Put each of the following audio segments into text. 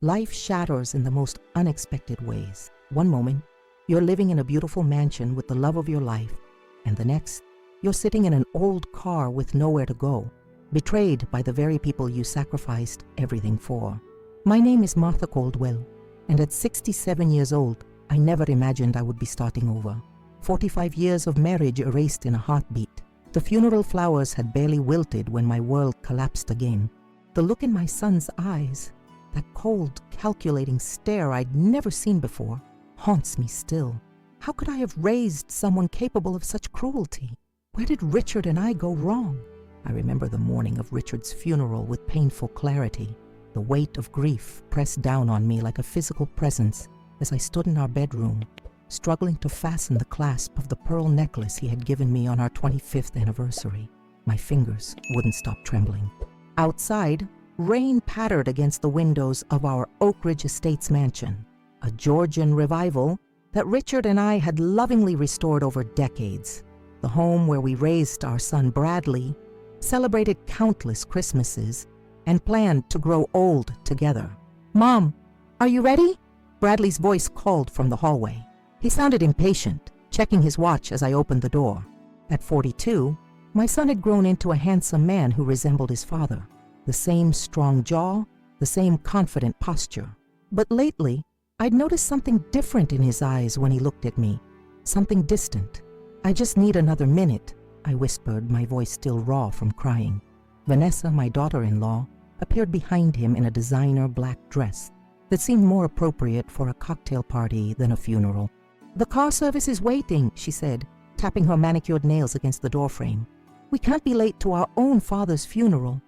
Life shatters in the most unexpected ways. One moment, you're living in a beautiful mansion with the love of your life, and the next, you're sitting in an old car with nowhere to go, betrayed by the very people you sacrificed everything for. My name is Martha Caldwell, and at 67 years old, I never imagined I would be starting over. 45 years of marriage erased in a heartbeat. The funeral flowers had barely wilted when my world collapsed again. The look in my son's eyes, that cold, calculating stare I'd never seen before, haunts me still. How could I have raised someone capable of such cruelty? Where did Richard and I go wrong? I remember the morning of Richard's funeral with painful clarity. The weight of grief pressed down on me like a physical presence as I stood in our bedroom, struggling to fasten the clasp of the pearl necklace he had given me on our 25th anniversary. My fingers wouldn't stop trembling. Outside, rain pattered against the windows of our Oak Ridge Estates mansion, a Georgian revival that Richard and I had lovingly restored over decades. The home where we raised our son Bradley, celebrated countless Christmases, and planned to grow old together. "Mom, are you ready?" Bradley's voice called from the hallway. He sounded impatient, checking his watch as I opened the door. At 42, my son had grown into a handsome man who resembled his father. The same strong jaw, the same confident posture. But lately, I'd noticed something different in his eyes when he looked at me. Something distant. "I just need another minute," I whispered, my voice still raw from crying. Vanessa, my daughter-in-law, appeared behind him in a designer black dress that seemed more appropriate for a cocktail party than a funeral. "The car service is waiting," she said, tapping her manicured nails against the doorframe. "We can't be late to our own father's funeral."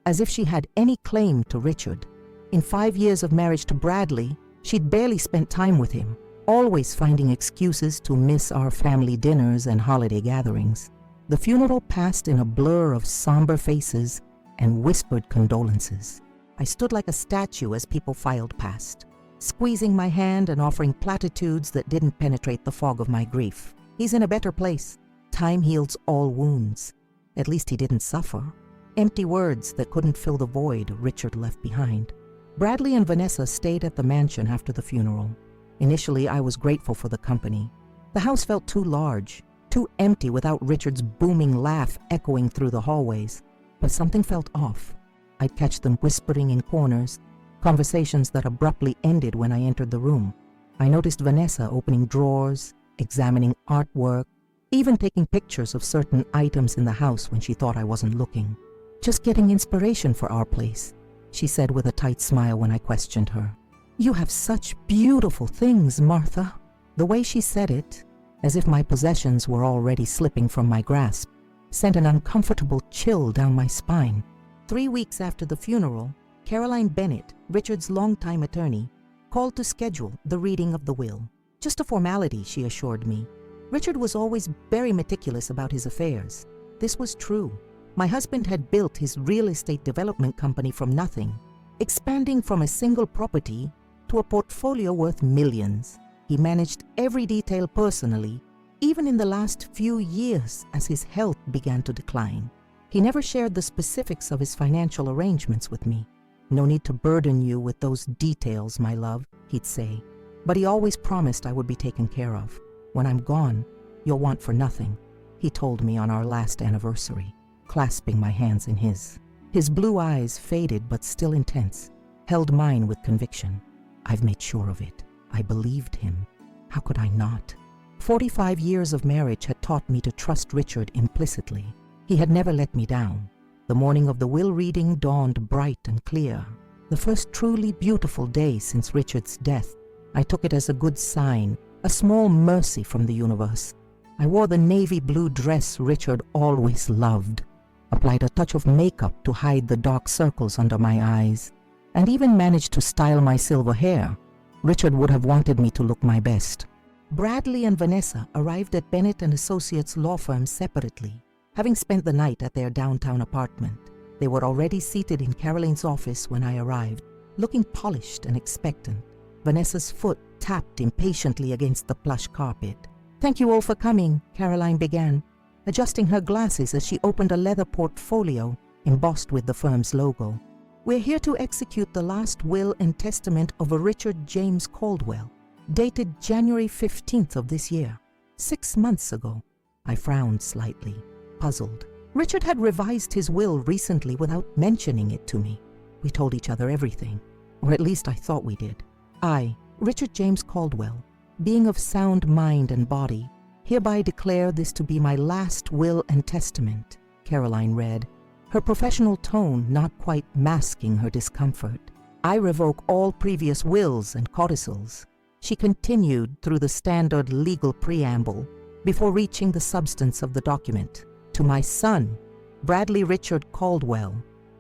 As if she had any claim to Richard. In 5 years of marriage to Bradley, she'd barely spent time with him, always finding excuses to miss our family dinners and holiday gatherings. The funeral passed in a blur of somber faces and whispered condolences. I stood like a statue as people filed past, squeezing my hand and offering platitudes that didn't penetrate the fog of my grief. "He's in a better place. Time heals all wounds. At least he didn't suffer." Empty words that couldn't fill the void Richard left behind. Bradley and Vanessa stayed at the mansion after the funeral. Initially, I was grateful for the company. The house felt too large, too empty without Richard's booming laugh echoing through the hallways. But something felt off. I'd catch them whispering in corners, conversations that abruptly ended when I entered the room. I noticed Vanessa opening drawers, examining artwork, even taking pictures of certain items in the house when she thought I wasn't looking. "Just getting inspiration for our place," she said with a tight smile when I questioned her. "You have such beautiful things, Martha." The way she said it, as if my possessions were already slipping from my grasp, sent an uncomfortable chill down my spine. 3 weeks after the funeral, Caroline Bennett, Richard's longtime attorney, called to schedule the reading of the will. "Just a formality," she assured me. Richard was always very meticulous about his affairs. This was true. My husband had built his real estate development company from nothing, expanding from a single property to a portfolio worth millions. He managed every detail personally, even in the last few years as his health began to decline. He never shared the specifics of his financial arrangements with me. "No need to burden you with those details, my love," he'd say. But he always promised I would be taken care of. "When I'm gone, you'll want for nothing," he told me on our last anniversary, clasping my hands in his. His blue eyes, faded but still intense, held mine with conviction. I've made sure of it. I believed him. How could I not? 45 years of marriage had taught me to trust Richard implicitly. He had never let me down. The morning of the will reading dawned bright and clear. The first truly beautiful day since Richard's death. I took it as a good sign, a small mercy from the universe. I wore the navy blue dress Richard always loved, applied a touch of makeup to hide the dark circles under my eyes, and even managed to style my silver hair. Richard would have wanted me to look my best. Bradley and Vanessa arrived at Bennett & Associates law firm separately, having spent the night at their downtown apartment. They were already seated in Caroline's office when I arrived, looking polished and expectant. Vanessa's foot tapped impatiently against the plush carpet. "Thank you all for coming," Caroline began, adjusting her glasses as she opened a leather portfolio embossed with the firm's logo. We're here to execute the last will and testament of a Richard James Caldwell, dated January 15th of this year, 6 months ago. I frowned slightly, puzzled. Richard had revised his will recently without mentioning it to me. We told each other everything, or at least I thought we did. I, Richard James Caldwell, being of sound mind and body, hereby declare this to be my last will and testament, Caroline read, her professional tone not quite masking her discomfort. I revoke all previous wills and codicils. She continued through the standard legal preamble before reaching the substance of the document. To my son, Bradley Richard Caldwell,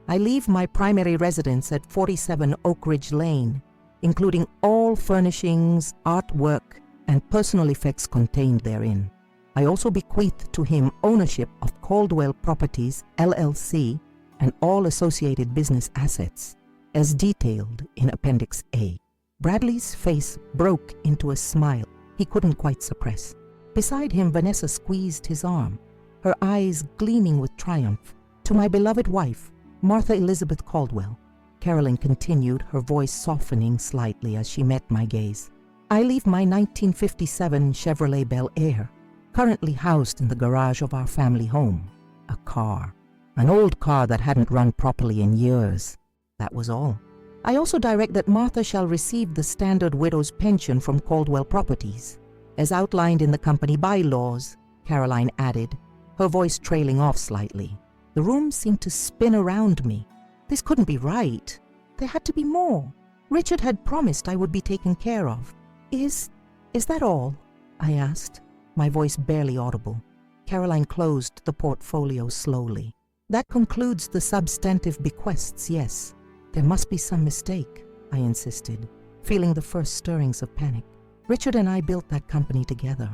I leave my primary residence at 47 Oak Ridge Lane, including all furnishings, artwork, and personal effects contained therein. I also bequeath to him ownership of Caldwell Properties, LLC, and all associated business assets, as detailed in Appendix A. Bradley's face broke into a smile he couldn't quite suppress. Beside him, Vanessa squeezed his arm, her eyes gleaming with triumph. To my beloved wife, Martha Elizabeth Caldwell, Caroline continued, her voice softening slightly as she met my gaze. I leave my 1957 Chevrolet Bel Air, currently housed in the garage of our family home. A car. An old car that hadn't run properly in years. That was all. I also direct that Martha shall receive the standard widow's pension from Caldwell Properties, as outlined in the company bylaws, Caroline added, her voice trailing off slightly. The room seemed to spin around me. This couldn't be right. There had to be more. Richard had promised I would be taken care of. Is that all? I asked, my voice barely audible. Caroline closed the portfolio slowly. That concludes the substantive bequests, yes. There must be some mistake, I insisted, feeling the first stirrings of panic. Richard and I built that company together.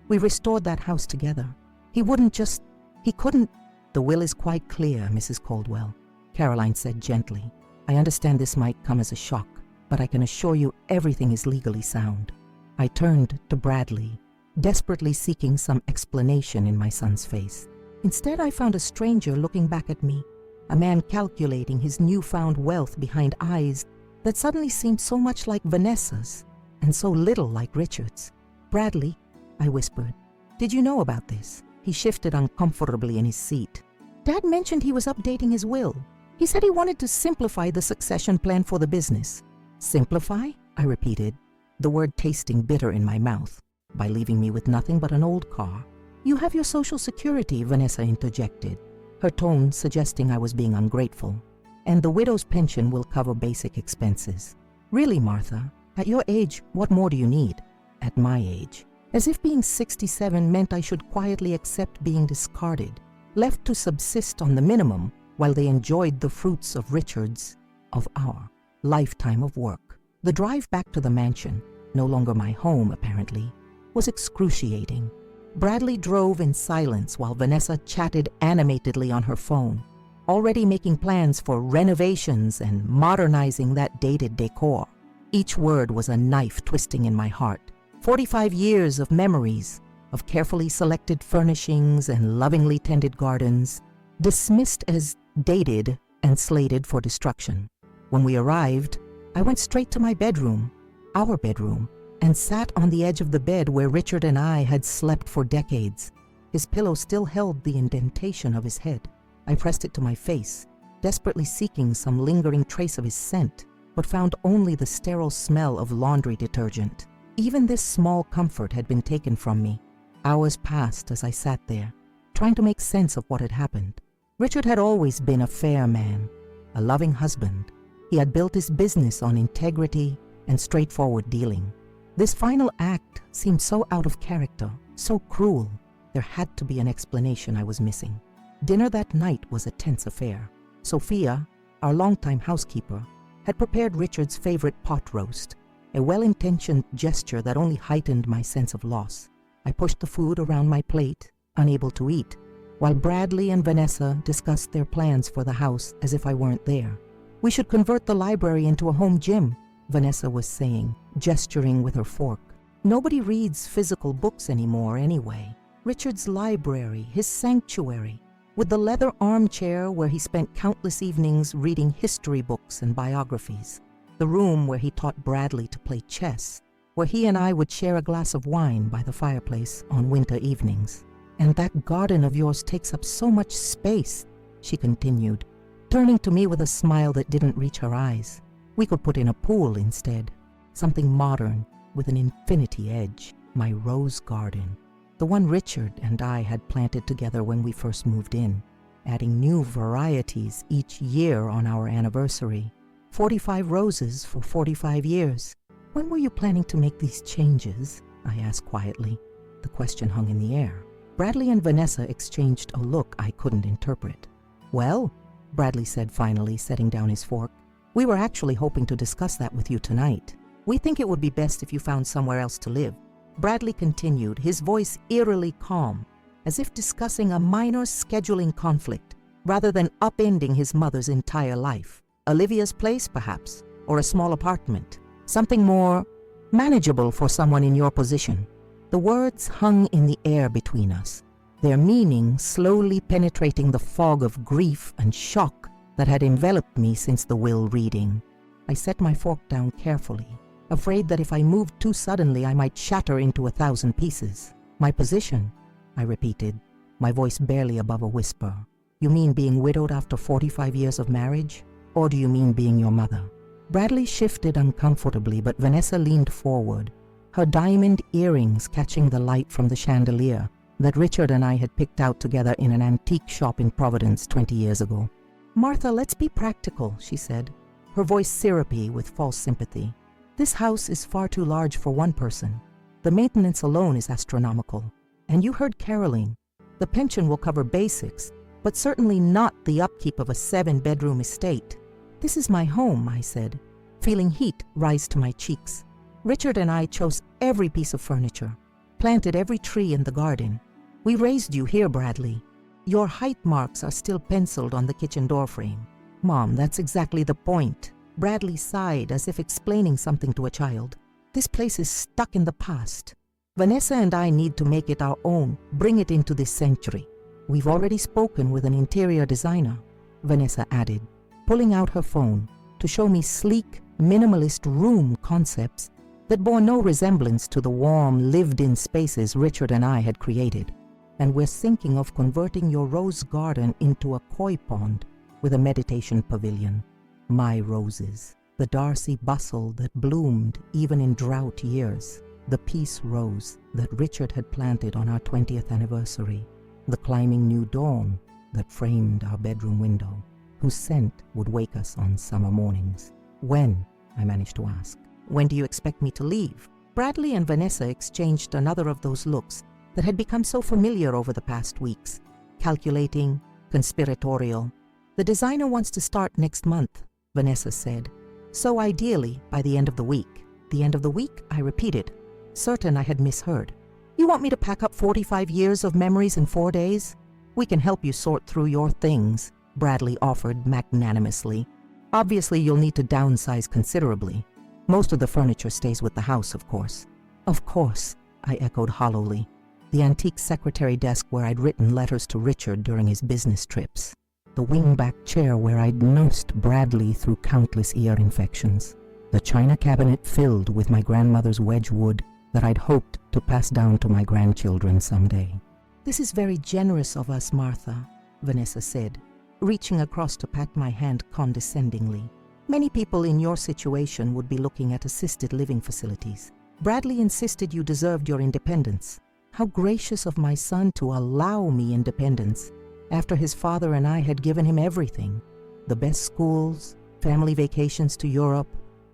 We restored that house together. He couldn't. The will is quite clear, Mrs. Caldwell, Caroline said gently. I understand this might come as a shock, but I can assure you everything is legally sound. I turned to Bradley, desperately seeking some explanation in my son's face. Instead, I found a stranger looking back at me, a man calculating his newfound wealth behind eyes that suddenly seemed so much like Vanessa's and so little like Richard's. Bradley, I whispered, did you know about this? He shifted uncomfortably in his seat. Dad mentioned he was updating his will. He said he wanted to simplify the succession plan for the business. Simplify? I repeated, the word tasting bitter in my mouth, by leaving me with nothing but an old car. You have your Social Security, Vanessa interjected, her tone suggesting I was being ungrateful. And the widow's pension will cover basic expenses. Really, Martha, at your age, what more do you need? At my age. As if being 67 meant I should quietly accept being discarded, left to subsist on the minimum while they enjoyed the fruits of our lifetime of work. The drive back to the mansion, no longer my home apparently, was excruciating. Bradley drove in silence while Vanessa chatted animatedly on her phone, already making plans for renovations and modernizing that dated decor. Each word was a knife twisting in my heart. 45 years of memories, of carefully selected furnishings and lovingly tended gardens, dismissed as dated and slated for destruction. When we arrived, I went straight to my bedroom, our bedroom, and sat on the edge of the bed where Richard and I had slept for decades. His pillow still held the indentation of his head. I pressed it to my face, desperately seeking some lingering trace of his scent, but found only the sterile smell of laundry detergent. Even this small comfort had been taken from me. Hours passed as I sat there, trying to make sense of what had happened. Richard had always been a fair man, a loving husband. He had built his business on integrity and straightforward dealing. This final act seemed so out of character, so cruel. There had to be an explanation I was missing. Dinner that night was a tense affair. Sophia, our longtime housekeeper, had prepared Richard's favorite pot roast, a well-intentioned gesture that only heightened my sense of loss. I pushed the food around my plate, unable to eat, while Bradley and Vanessa discussed their plans for the house as if I weren't there. We should convert the library into a home gym, Vanessa was saying, gesturing with her fork. Nobody reads physical books anymore anyway. Richard's library, his sanctuary. with the leather armchair where he spent countless evenings reading history books and biographies, the room where he taught Bradley to play chess, where he and I would share a glass of wine by the fireplace on winter evenings. And that garden of yours takes up so much space, she continued, turning to me with a smile that didn't reach her eyes. We could put in a pool instead, something modern with an infinity edge, my rose garden, the one Richard and I had planted together when we first moved in, adding new varieties each year on our anniversary. 45 roses for 45 years. When were you planning to make these changes? I asked quietly. The question hung in the air. Bradley and Vanessa exchanged a look I couldn't interpret. Well, Bradley said finally, setting down his fork, we were actually hoping to discuss that with you tonight. We think it would be best if you found somewhere else to live. Bradley continued, his voice eerily calm, as if discussing a minor scheduling conflict, rather than upending his mother's entire life. Olivia's place, perhaps, or a small apartment. Something more manageable for someone in your position. The words hung in the air between us, their meaning slowly penetrating the fog of grief and shock that had enveloped me since the will reading. I set my fork down carefully, afraid that if I moved too suddenly I might shatter into 1,000 pieces. My position, I repeated, my voice barely above a whisper. You mean being widowed after 45 years of marriage? Or do you mean being your mother? Bradley shifted uncomfortably, but Vanessa leaned forward, her diamond earrings catching the light from the chandelier that Richard and I had picked out together in an antique shop in Providence 20 years ago. Martha, let's be practical, she said, her voice syrupy with false sympathy. This house is far too large for one person. The maintenance alone is astronomical. And you heard Caroline. The pension will cover basics, but certainly not the upkeep of a 7-bedroom estate. This is my home, I said, feeling heat rise to my cheeks. Richard and I chose every piece of furniture, planted every tree in the garden. We raised you here, Bradley. Your height marks are still penciled on the kitchen door frame. Mom, that's exactly the point. Bradley sighed as if explaining something to a child. This place is stuck in the past. Vanessa and I need to make it our own, bring it into this century. We've already spoken with an interior designer, Vanessa added, pulling out her phone to show me sleek, minimalist room concepts that bore no resemblance to the warm, lived-in spaces Richard and I had created. And we're thinking of converting your rose garden into a koi pond with a meditation pavilion. My roses, the Darcy bustle that bloomed even in drought years, the peace rose that Richard had planted on our 20th anniversary, the climbing new dawn that framed our bedroom window, whose scent would wake us on summer mornings. When? I managed to ask. When do you expect me to leave? Bradley and Vanessa exchanged another of those looks that had become so familiar over the past weeks, calculating, conspiratorial. The designer wants to start next month, Vanessa said. So ideally, by the end of the week. The end of the week? I repeated, certain I had misheard. You want me to pack up 45 years of memories in 4 days? We can help you sort through your things, Bradley offered magnanimously. Obviously, you'll need to downsize considerably. Most of the furniture stays with the house, of course. Of course, I echoed hollowly. The antique secretary desk where I'd written letters to Richard during his business trips. The wingback chair where I'd nursed Bradley through countless ear infections. The china cabinet filled with my grandmother's Wedgwood that I'd hoped to pass down to my grandchildren someday. This is very generous of us, Martha, Vanessa said, reaching across to pat my hand condescendingly. Many people in your situation would be looking at assisted living facilities. Bradley insisted you deserved your independence. How gracious of my son to allow me independence after his father and I had given him everything. The best schools, family vacations to Europe,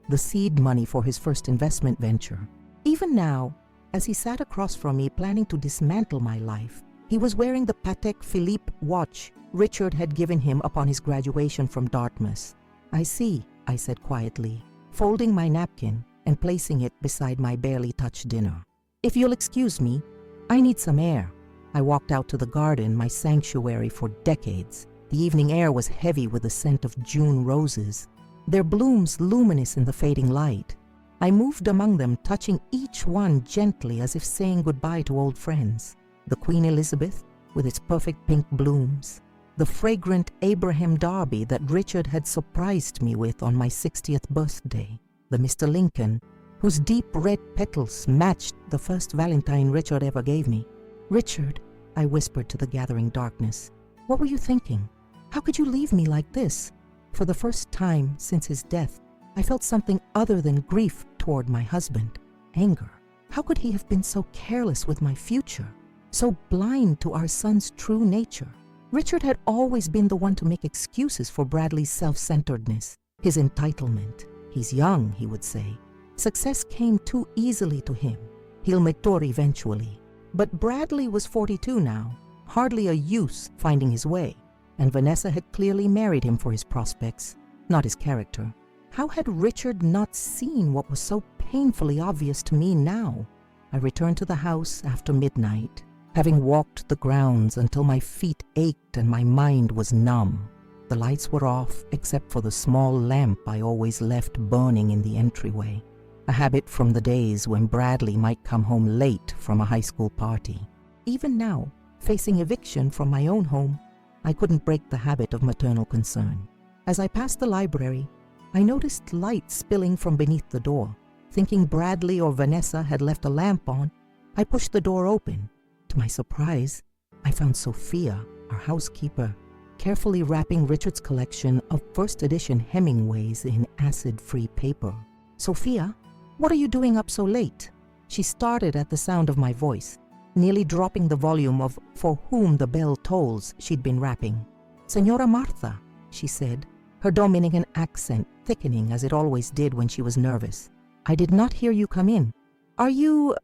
the seed money for his first investment venture. Even now, as he sat across from me planning to dismantle my life, he was wearing the Patek Philippe watch Richard had given him upon his graduation from Dartmouth. I see, I said quietly, folding my napkin and placing it beside my barely touched dinner. If you'll excuse me, I need some air. I walked out to the garden, my sanctuary for decades. The evening air was heavy with the scent of June roses, their blooms luminous in the fading light. I moved among them, touching each one gently as if saying goodbye to old friends. The Queen Elizabeth, with its perfect pink blooms, the fragrant Abraham Darby that Richard had surprised me with on my 60th birthday, the Mr. Lincoln, whose deep red petals matched the first Valentine Richard ever gave me. "Richard," I whispered to the gathering darkness, "what were you thinking? How could you leave me like this?" For the first time since his death, I felt something other than grief toward my husband, anger. How could he have been so careless with my future, so blind to our son's true nature? Richard had always been the one to make excuses for Bradley's self-centeredness, his entitlement. "He's young," he would say. "Success came too easily to him. He'll mature eventually." But Bradley was 42 now, hardly a youth finding his way, and Vanessa had clearly married him for his prospects, not his character. How had Richard not seen what was so painfully obvious to me now? I returned to the house after midnight, having walked the grounds until my feet ached and my mind was numb. The lights were off except for the small lamp I always left burning in the entryway, a habit from the days when Bradley might come home late from a high school party. Even now, facing eviction from my own home, I couldn't break the habit of maternal concern. As I passed the library, I noticed light spilling from beneath the door. Thinking Bradley or Vanessa had left a lamp on, I pushed the door open. To my surprise, I found Sophia, our housekeeper, carefully wrapping Richard's collection of first edition Hemingways in acid-free paper. "Sophia, what are you doing up so late?" She started at the sound of my voice, nearly dropping the volume of For Whom the Bell Tolls she'd been wrapping. "Señora Martha," she said, her Dominican accent thickening as it always did when she was nervous. "I did not hear you come in. Are you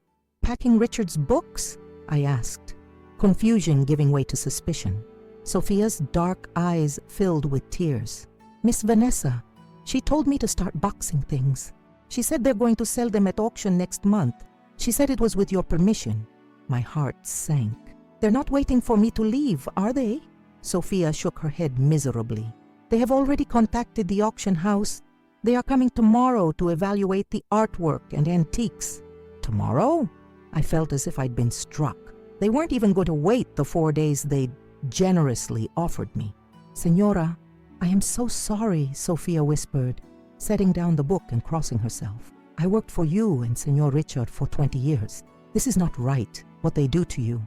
packing Richard's books?" I asked, confusion giving way to suspicion. Sophia's dark eyes filled with tears. "Miss Vanessa, she told me to start boxing things. She said they're going to sell them at auction next month. She said it was with your permission." My heart sank. "They're not waiting for me to leave, are they?" Sophia shook her head miserably. "They have already contacted the auction house. They are coming tomorrow to evaluate the artwork and antiques." "Tomorrow?" I felt as if I'd been struck. They weren't even going to wait the 4 days they'd generously offered me. "Señora, I am so sorry," Sophia whispered, setting down the book and crossing herself. "I worked for you and Señor Richard for 20 years. This is not right, what they do to you."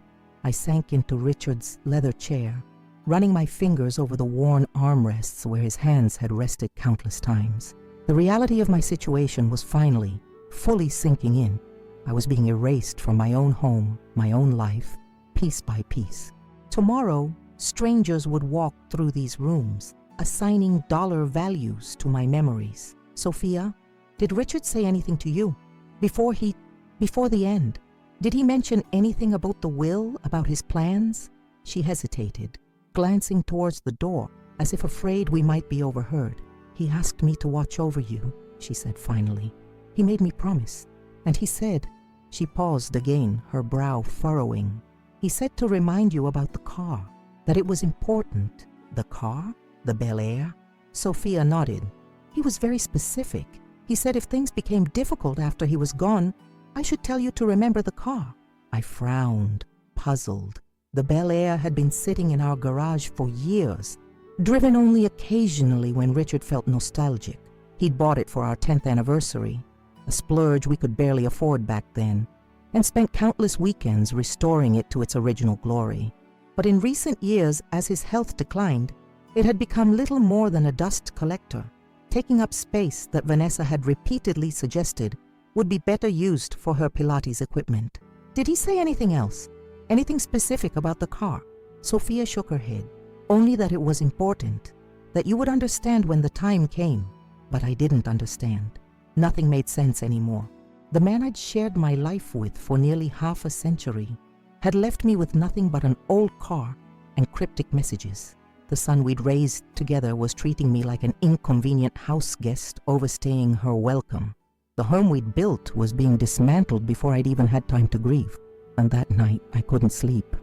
I sank into Richard's leather chair, running my fingers over the worn armrests where his hands had rested countless times. The reality of my situation was finally, fully sinking in. I was being erased from my own home, my own life, piece by piece. Tomorrow, strangers would walk through these rooms, assigning dollar values to my memories. "Sophia, did Richard say anything to you? Before the end, did he mention anything about the will, about his plans?" She hesitated, glancing towards the door, as if afraid we might be overheard. "He asked me to watch over you," she said finally. "He made me promise. And he said," she paused again, her brow furrowing, "he said to remind you about the car, that it was important." "The car? The Bel Air?" Sophia nodded. "He was very specific. He said if things became difficult after he was gone, I should tell you to remember the car." I frowned, puzzled. The Bel Air had been sitting in our garage for years, driven only occasionally when Richard felt nostalgic. He'd bought it for our 10th anniversary, a splurge we could barely afford back then, and spent countless weekends restoring it to its original glory. But in recent years, as his health declined, it had become little more than a dust collector, taking up space that Vanessa had repeatedly suggested would be better used for her Pilates equipment. "Did he say anything else? Anything specific about the car?" Sophia shook her head. "Only that it was important, that you would understand when the time came." But I didn't understand. Nothing made sense anymore. The man I'd shared my life with for nearly half a century had left me with nothing but an old car and cryptic messages. The son we'd raised together was treating me like an inconvenient house guest overstaying her welcome. The home we'd built was being dismantled before I'd even had time to grieve. And that night, I couldn't sleep.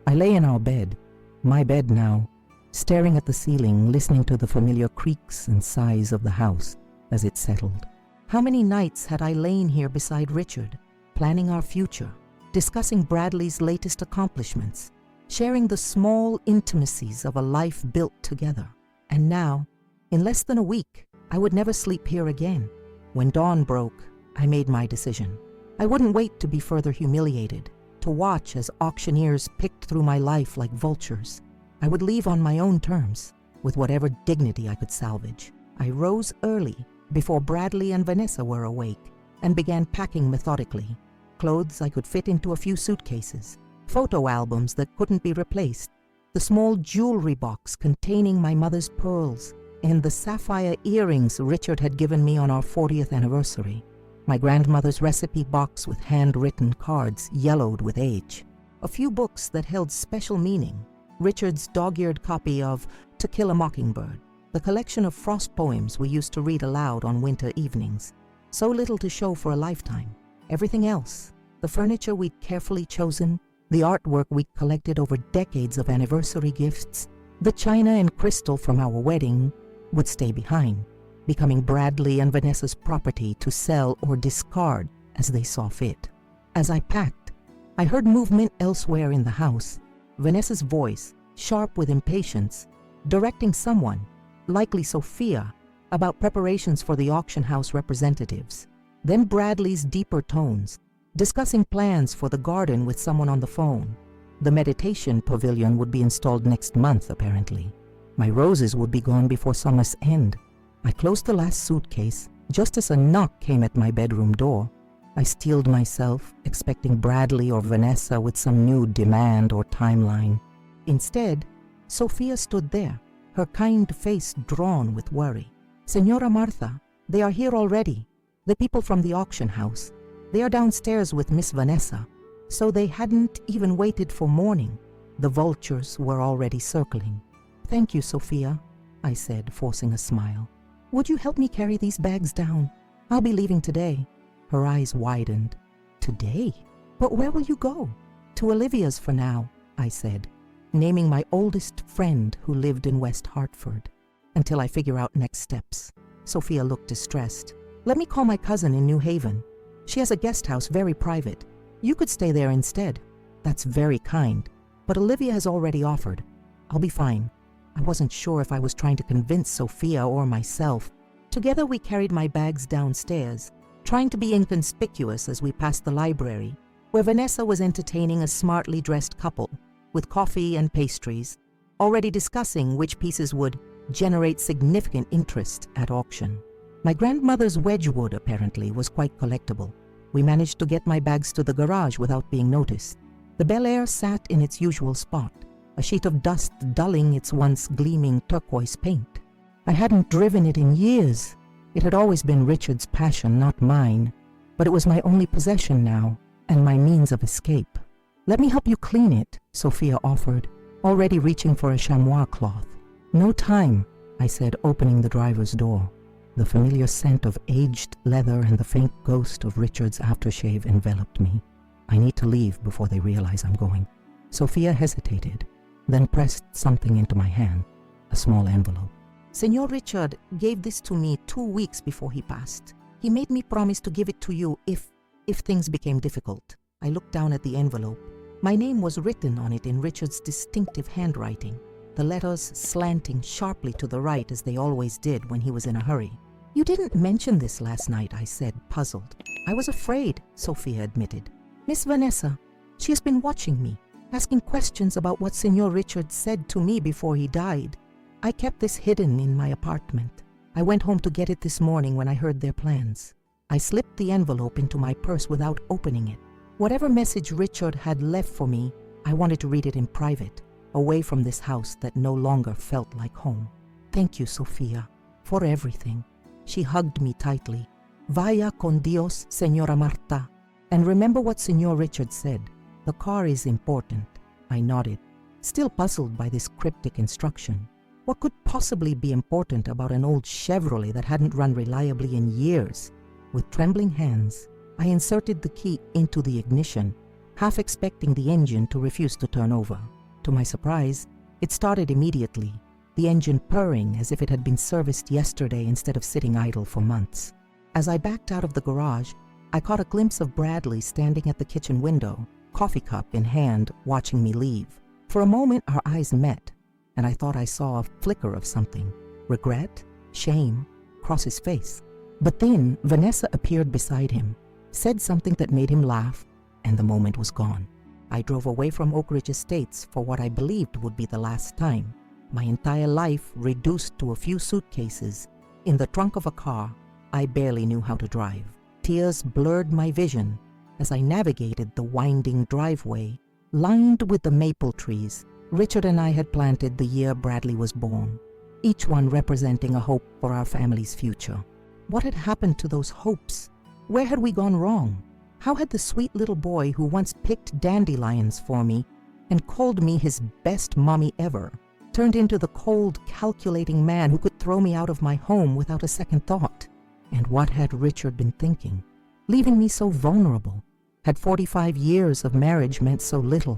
I lay in our bed, my bed now, staring at the ceiling, listening to the familiar creaks and sighs of the house as it settled. How many nights had I lain here beside Richard, planning our future, discussing Bradley's latest accomplishments, sharing the small intimacies of a life built together. And now, in less than a week, I would never sleep here again. When dawn broke, I made my decision. I wouldn't wait to be further humiliated, to watch as auctioneers picked through my life like vultures. I would leave on my own terms, with whatever dignity I could salvage. I rose early, before Bradley and Vanessa were awake, and began packing methodically. Clothes I could fit into a few suitcases, photo albums that couldn't be replaced, the small jewelry box containing my mother's pearls, and the sapphire earrings Richard had given me on our 40th anniversary. My grandmother's recipe box with handwritten cards yellowed with age. A few books that held special meaning. Richard's dog-eared copy of To Kill a Mockingbird, the collection of frost poems we used to read aloud on winter evenings. So little to show for a lifetime. Everything else, the furniture we'd carefully chosen, the artwork we'd collected over decades of anniversary gifts, the china and crystal from our wedding, would stay behind, becoming Bradley and Vanessa's property to sell or discard as they saw fit. As I packed, I heard movement elsewhere in the house. Vanessa's voice, sharp with impatience, directing someone, likely Sophia, about preparations for the auction house representatives. Then Bradley's deeper tones, discussing plans for the garden with someone on the phone. The meditation pavilion would be installed next month, apparently. My roses would be gone before summer's end. I closed the last suitcase just as a knock came at my bedroom door. I steeled myself, expecting Bradley or Vanessa with some new demand or timeline. Instead, Sophia stood there, her kind face drawn with worry. "Señora Martha, they are here already. The people from the auction house. They are downstairs with Miss Vanessa." So they hadn't even waited for morning. The vultures were already circling. "Thank you, Sophia," I said, forcing a smile. "Would you help me carry these bags down? I'll be leaving today." Her eyes widened. "Today? But where will you go?" "To Olivia's for now," I said, naming my oldest friend who lived in West Hartford. "Until I figure out next steps." Sophia looked distressed. "Let me call my cousin in New Haven. She has a guest house, very private. You could stay there instead." "That's very kind, but Olivia has already offered. I'll be fine." I wasn't sure if I was trying to convince Sophia or myself. Together we carried my bags downstairs, trying to be inconspicuous as we passed the library, where Vanessa was entertaining a smartly dressed couple, with coffee and pastries, already discussing which pieces would generate significant interest at auction. My grandmother's Wedgwood, apparently, was quite collectible. We managed to get my bags to the garage without being noticed. The Bel Air sat in its usual spot, a sheet of dust dulling its once gleaming turquoise paint. I hadn't driven it in years. It had always been Richard's passion, not mine, but it was my only possession now, and my means of escape. "Let me help you clean it," Sophia offered, already reaching for a chamois cloth. "No time," I said, opening the driver's door. The familiar scent of aged leather and the faint ghost of Richard's aftershave enveloped me. "I need to leave before they realize I'm going." Sophia hesitated, then pressed something into my hand, a small envelope. "Señor Richard gave this to me 2 weeks before he passed. He made me promise to give it to you if things became difficult." I looked down at the envelope. My name was written on it in Richard's distinctive handwriting, the letters slanting sharply to the right as they always did when he was in a hurry. "You didn't mention this last night," I said, puzzled. "I was afraid," Sophia admitted. "Miss Vanessa, she has been watching me, asking questions about what Señor Richard said to me before he died. I kept this hidden in my apartment. I went home to get it this morning when I heard their plans." I slipped the envelope into my purse without opening it. Whatever message Richard had left for me, I wanted to read it in private, away from this house that no longer felt like home. "Thank you, Sophia, for everything." She hugged me tightly. "Vaya con Dios, Señora Marta. And remember what Señor Richard said. The car is important." I nodded, still puzzled by this cryptic instruction. What could possibly be important about an old Chevrolet that hadn't run reliably in years? With trembling hands, I inserted the key into the ignition, half expecting the engine to refuse to turn over. To my surprise, it started immediately, the engine purring as if it had been serviced yesterday instead of sitting idle for months. As I backed out of the garage, I caught a glimpse of Bradley standing at the kitchen window, coffee cup in hand, watching me leave. For a moment, our eyes met, and I thought I saw a flicker of something. Regret, shame, cross his face. But then Vanessa appeared beside him, said something that made him laugh, and the moment was gone. I drove away from Oak Ridge Estates for what I believed would be the last time. My entire life reduced to a few suitcases in the trunk of a car I barely knew how to drive. Tears blurred my vision as I navigated the winding driveway lined with the maple trees Richard and I had planted the year Bradley was born, each one representing a hope for our family's future. What had happened to those hopes? Where had we gone wrong? How had the sweet little boy who once picked dandelions for me and called me his best mommy ever turned into the cold, calculating man who could throw me out of my home without a second thought? And what had Richard been thinking, leaving me so vulnerable? Had 45 years of marriage meant so little?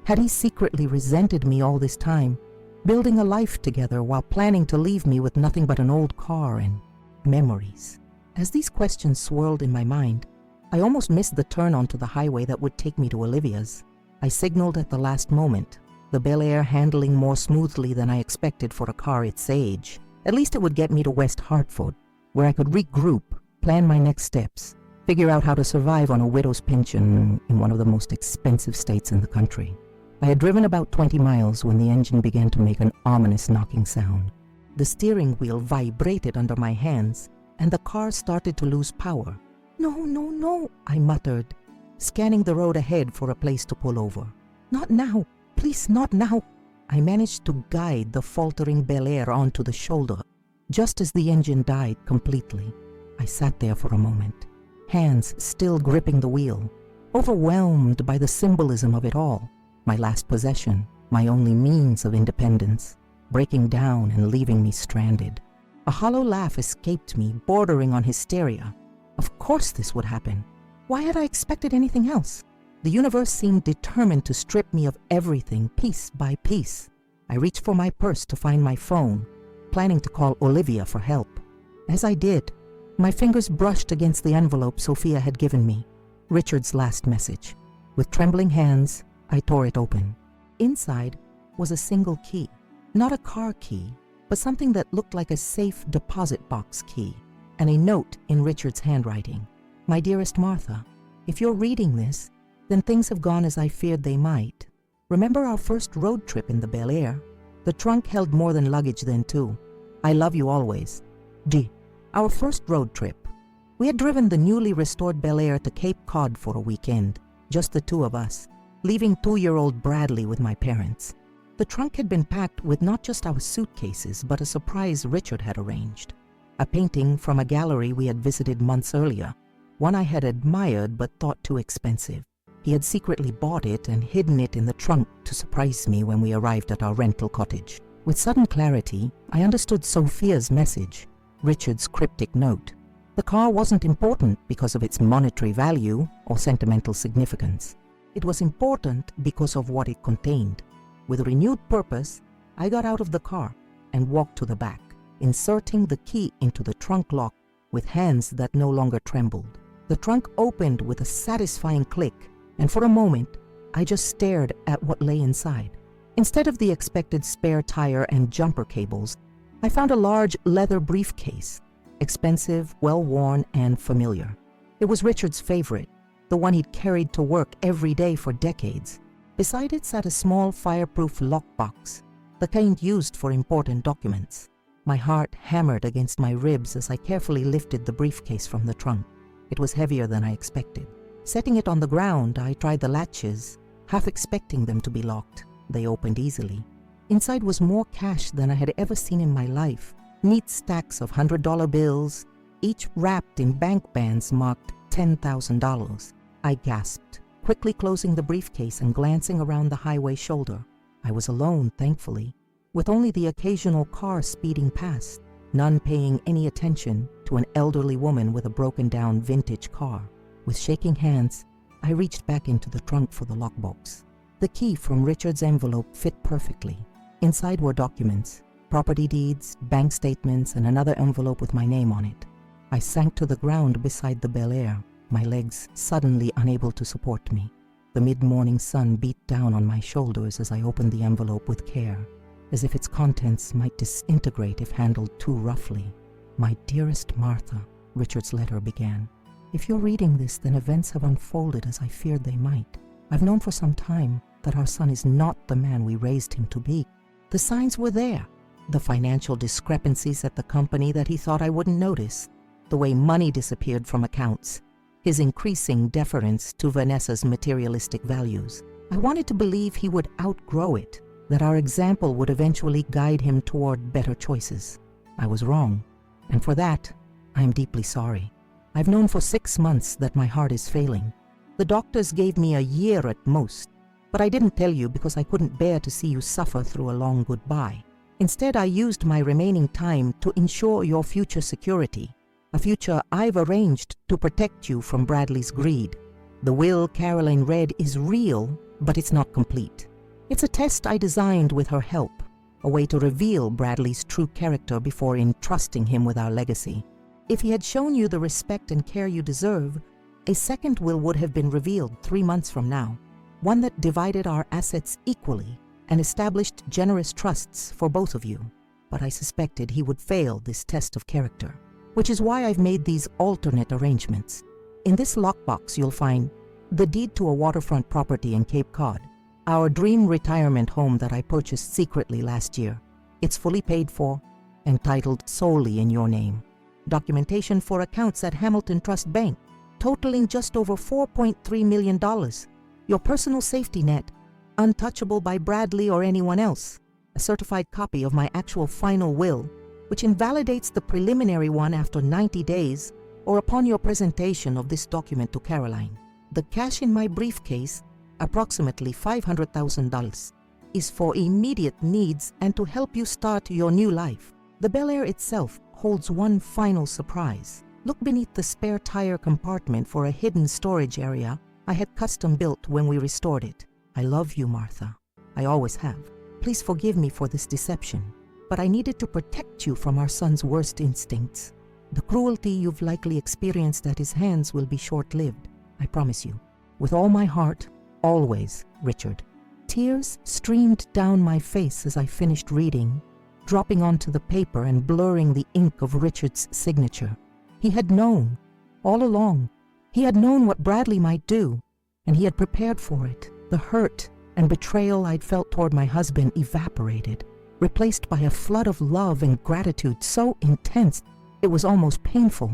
Had he secretly resented me all this time, building a life together while planning to leave me with nothing but an old car and memories? As these questions swirled in my mind, I almost missed the turn onto the highway that would take me to Olivia's. I signaled at the last moment, the Bel Air handling more smoothly than I expected for a car its age. At least it would get me to West Hartford, where I could regroup, plan my next steps, figure out how to survive on a widow's pension in one of the most expensive states in the country. I had driven about 20 miles when the engine began to make an ominous knocking sound. The steering wheel vibrated under my hands, and the car started to lose power. "No, no, no," I muttered, scanning the road ahead for a place to pull over. "Not now, please, not now." I managed to guide the faltering Bel Air onto the shoulder, just as the engine died completely. I sat there for a moment, hands still gripping the wheel, overwhelmed by the symbolism of it all. My last possession, my only means of independence, breaking down and leaving me stranded. A hollow laugh escaped me, bordering on hysteria. Of course this would happen. Why had I expected anything else? The universe seemed determined to strip me of everything, piece by piece. I reached for my purse to find my phone, planning to call Olivia for help. As I did, my fingers brushed against the envelope Sophia had given me, Richard's last message. With trembling hands, I tore it open. Inside was a single key, not a car key, but something that looked like a safe deposit box key, and a note in Richard's handwriting. "My dearest Martha, if you're reading this, then things have gone as I feared they might. Remember our first road trip in the Bel Air? The trunk held more than luggage then too. I love you always. D." Our first road trip. We had driven the newly restored Bel Air to Cape Cod for a weekend, just the two of us, leaving 2-year-old Bradley with my parents. The trunk had been packed with not just our suitcases, but a surprise Richard had arranged. A painting from a gallery we had visited months earlier, one I had admired but thought too expensive. He had secretly bought it and hidden it in the trunk to surprise me when we arrived at our rental cottage. With sudden clarity, I understood Sophia's message, Richard's cryptic note. The car wasn't important because of its monetary value or sentimental significance. It was important because of what it contained. With renewed purpose, I got out of the car and walked to the back, inserting the key into the trunk lock with hands that no longer trembled. The trunk opened with a satisfying click, and for a moment, I just stared at what lay inside. Instead of the expected spare tire and jumper cables, I found a large leather briefcase, expensive, well-worn, and familiar. It was Richard's favorite, the one he'd carried to work every day for decades. Beside it sat a small fireproof lockbox, the kind used for important documents. My heart hammered against my ribs as I carefully lifted the briefcase from the trunk. It was heavier than I expected. Setting it on the ground, I tried the latches, half expecting them to be locked. They opened easily. Inside was more cash than I had ever seen in my life. Neat stacks of $100 bills, each wrapped in bank bands marked $10,000. I gasped, quickly closing the briefcase and glancing around the highway shoulder. I was alone, thankfully, with only the occasional car speeding past, none paying any attention to an elderly woman with a broken-down vintage car. With shaking hands, I reached back into the trunk for the lockbox. The key from Richard's envelope fit perfectly. Inside were documents, property deeds, bank statements, and another envelope with my name on it. I sank to the ground beside the Bel Air, my legs suddenly unable to support me. The mid-morning sun beat down on my shoulders as I opened the envelope with care, as if its contents might disintegrate if handled too roughly. "My dearest Martha," Richard's letter began. "If you're reading this, then events have unfolded as I feared they might. I've known for some time that our son is not the man we raised him to be. The signs were there. The financial discrepancies at the company that he thought I wouldn't notice, the way money disappeared from accounts, his increasing deference to Vanessa's materialistic values. I wanted to believe he would outgrow it, that our example would eventually guide him toward better choices. I was wrong, and for that, I am deeply sorry. I've known for 6 months that my heart is failing. The doctors gave me a year at most, but I didn't tell you because I couldn't bear to see you suffer through a long goodbye. Instead, I used my remaining time to ensure your future security, a future I've arranged to protect you from Bradley's greed. The will Caroline read is real, but it's not complete. It's a test I designed with her help, a way to reveal Bradley's true character before entrusting him with our legacy. If he had shown you the respect and care you deserve, a second will would have been revealed 3 months from now, one that divided our assets equally and established generous trusts for both of you. But I suspected he would fail this test of character, which is why I've made these alternate arrangements. In this lockbox you'll find the deed to a waterfront property in Cape Cod, our dream retirement home that I purchased secretly last year. It's fully paid for and titled solely in your name. Documentation for accounts at Hamilton Trust Bank, totaling just over $4.3 million. Your personal safety net, untouchable by Bradley or anyone else. A certified copy of my actual final will, which invalidates the preliminary one after 90 days or upon your presentation of this document to Caroline. The cash in my briefcase, approximately $500,000, is for immediate needs and to help you start your new life. The Bel Air itself holds one final surprise. Look beneath the spare tire compartment for a hidden storage area I had custom built when we restored it. I love you, Martha. I always have. Please forgive me for this deception, but I needed to protect you from our son's worst instincts. The cruelty you've likely experienced at his hands will be short-lived, I promise you. With all my heart, always, Richard. Tears streamed down my face as I finished reading, dropping onto the paper and blurring the ink of Richard's signature. He had known, all along. He had known what Bradley might do, and he had prepared for it. The hurt and betrayal I'd felt toward my husband evaporated, replaced by a flood of love and gratitude so intense it was almost painful.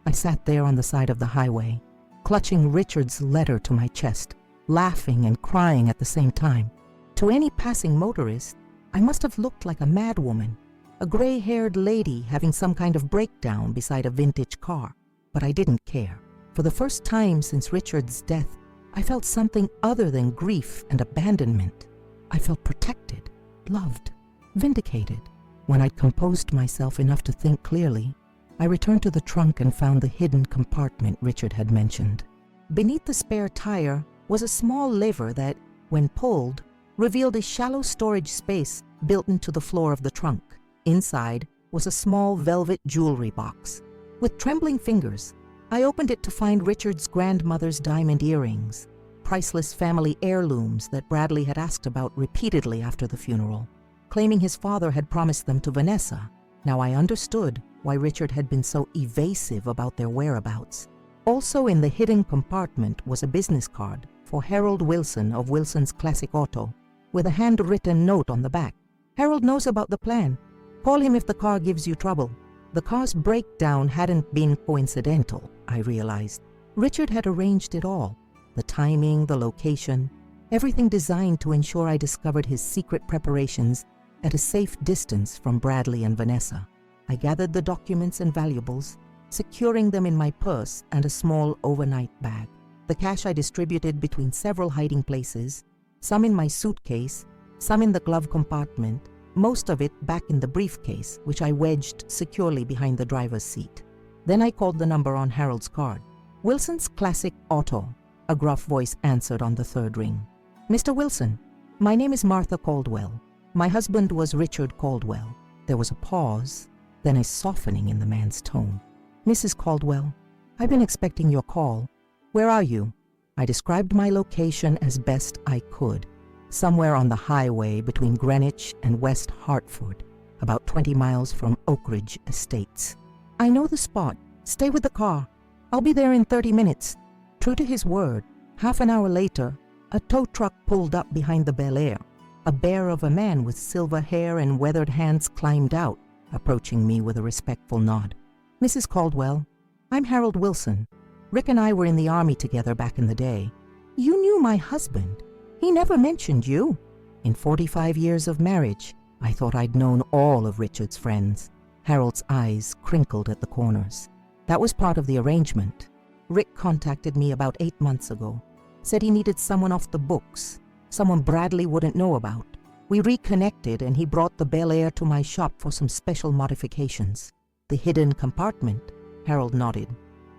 I sat there on the side of the highway, clutching Richard's letter to my chest, laughing and crying at the same time. To any passing motorist, I must have looked like a madwoman, a gray-haired lady having some kind of breakdown beside a vintage car. But I didn't care. For the first time since Richard's death, I felt something other than grief and abandonment. I felt protected, loved, vindicated. When I'd composed myself enough to think clearly, I returned to the trunk and found the hidden compartment Richard had mentioned. Beneath the spare tire was a small lever that, when pulled, revealed a shallow storage space built into the floor of the trunk. Inside was a small velvet jewelry box. With trembling fingers, I opened it to find Richard's grandmother's diamond earrings, priceless family heirlooms that Bradley had asked about repeatedly after the funeral, claiming his father had promised them to Vanessa. Now I understood why Richard had been so evasive about their whereabouts. Also in the hidden compartment was a business card for Harold Wilson of Wilson's Classic Auto, with a handwritten note on the back. "Harold knows about the plan. Call him if the car gives you trouble." The car's breakdown hadn't been coincidental, I realized. Richard had arranged it all. The timing, the location, everything designed to ensure I discovered his secret preparations at a safe distance from Bradley and Vanessa. I gathered the documents and valuables, securing them in my purse and a small overnight bag. The cash I distributed between several hiding places, some in my suitcase, some in the glove compartment, most of it back in the briefcase, which I wedged securely behind the driver's seat. Then I called the number on Harold's card. "Wilson's Classic Auto," a gruff voice answered on the third ring. "Mr. Wilson, my name is Martha Caldwell. My husband was Richard Caldwell." There was a pause, then a softening in the man's tone. "Mrs. Caldwell, I've been expecting your call. Where are you?" I described my location as best I could, somewhere on the highway between Greenwich and West Hartford, about 20 miles from Oak Ridge Estates. "I know the spot. Stay with the car. I'll be there in 30 minutes. True to his word, half an hour later, a tow truck pulled up behind the Bel Air. A bear of a man with silver hair and weathered hands climbed out, approaching me with a respectful nod. "Mrs. Caldwell, I'm Harold Wilson. Rick and I were in the Army together back in the day. You knew my husband. He never mentioned you. In 45 years of marriage, I thought I'd known all of Richard's friends." Harold's eyes crinkled at the corners. "That was part of the arrangement. Rick contacted me about 8 months ago. Said he needed someone off the books, someone Bradley wouldn't know about. We reconnected and he brought the Bel Air to my shop for some special modifications. The hidden compartment," Harold nodded.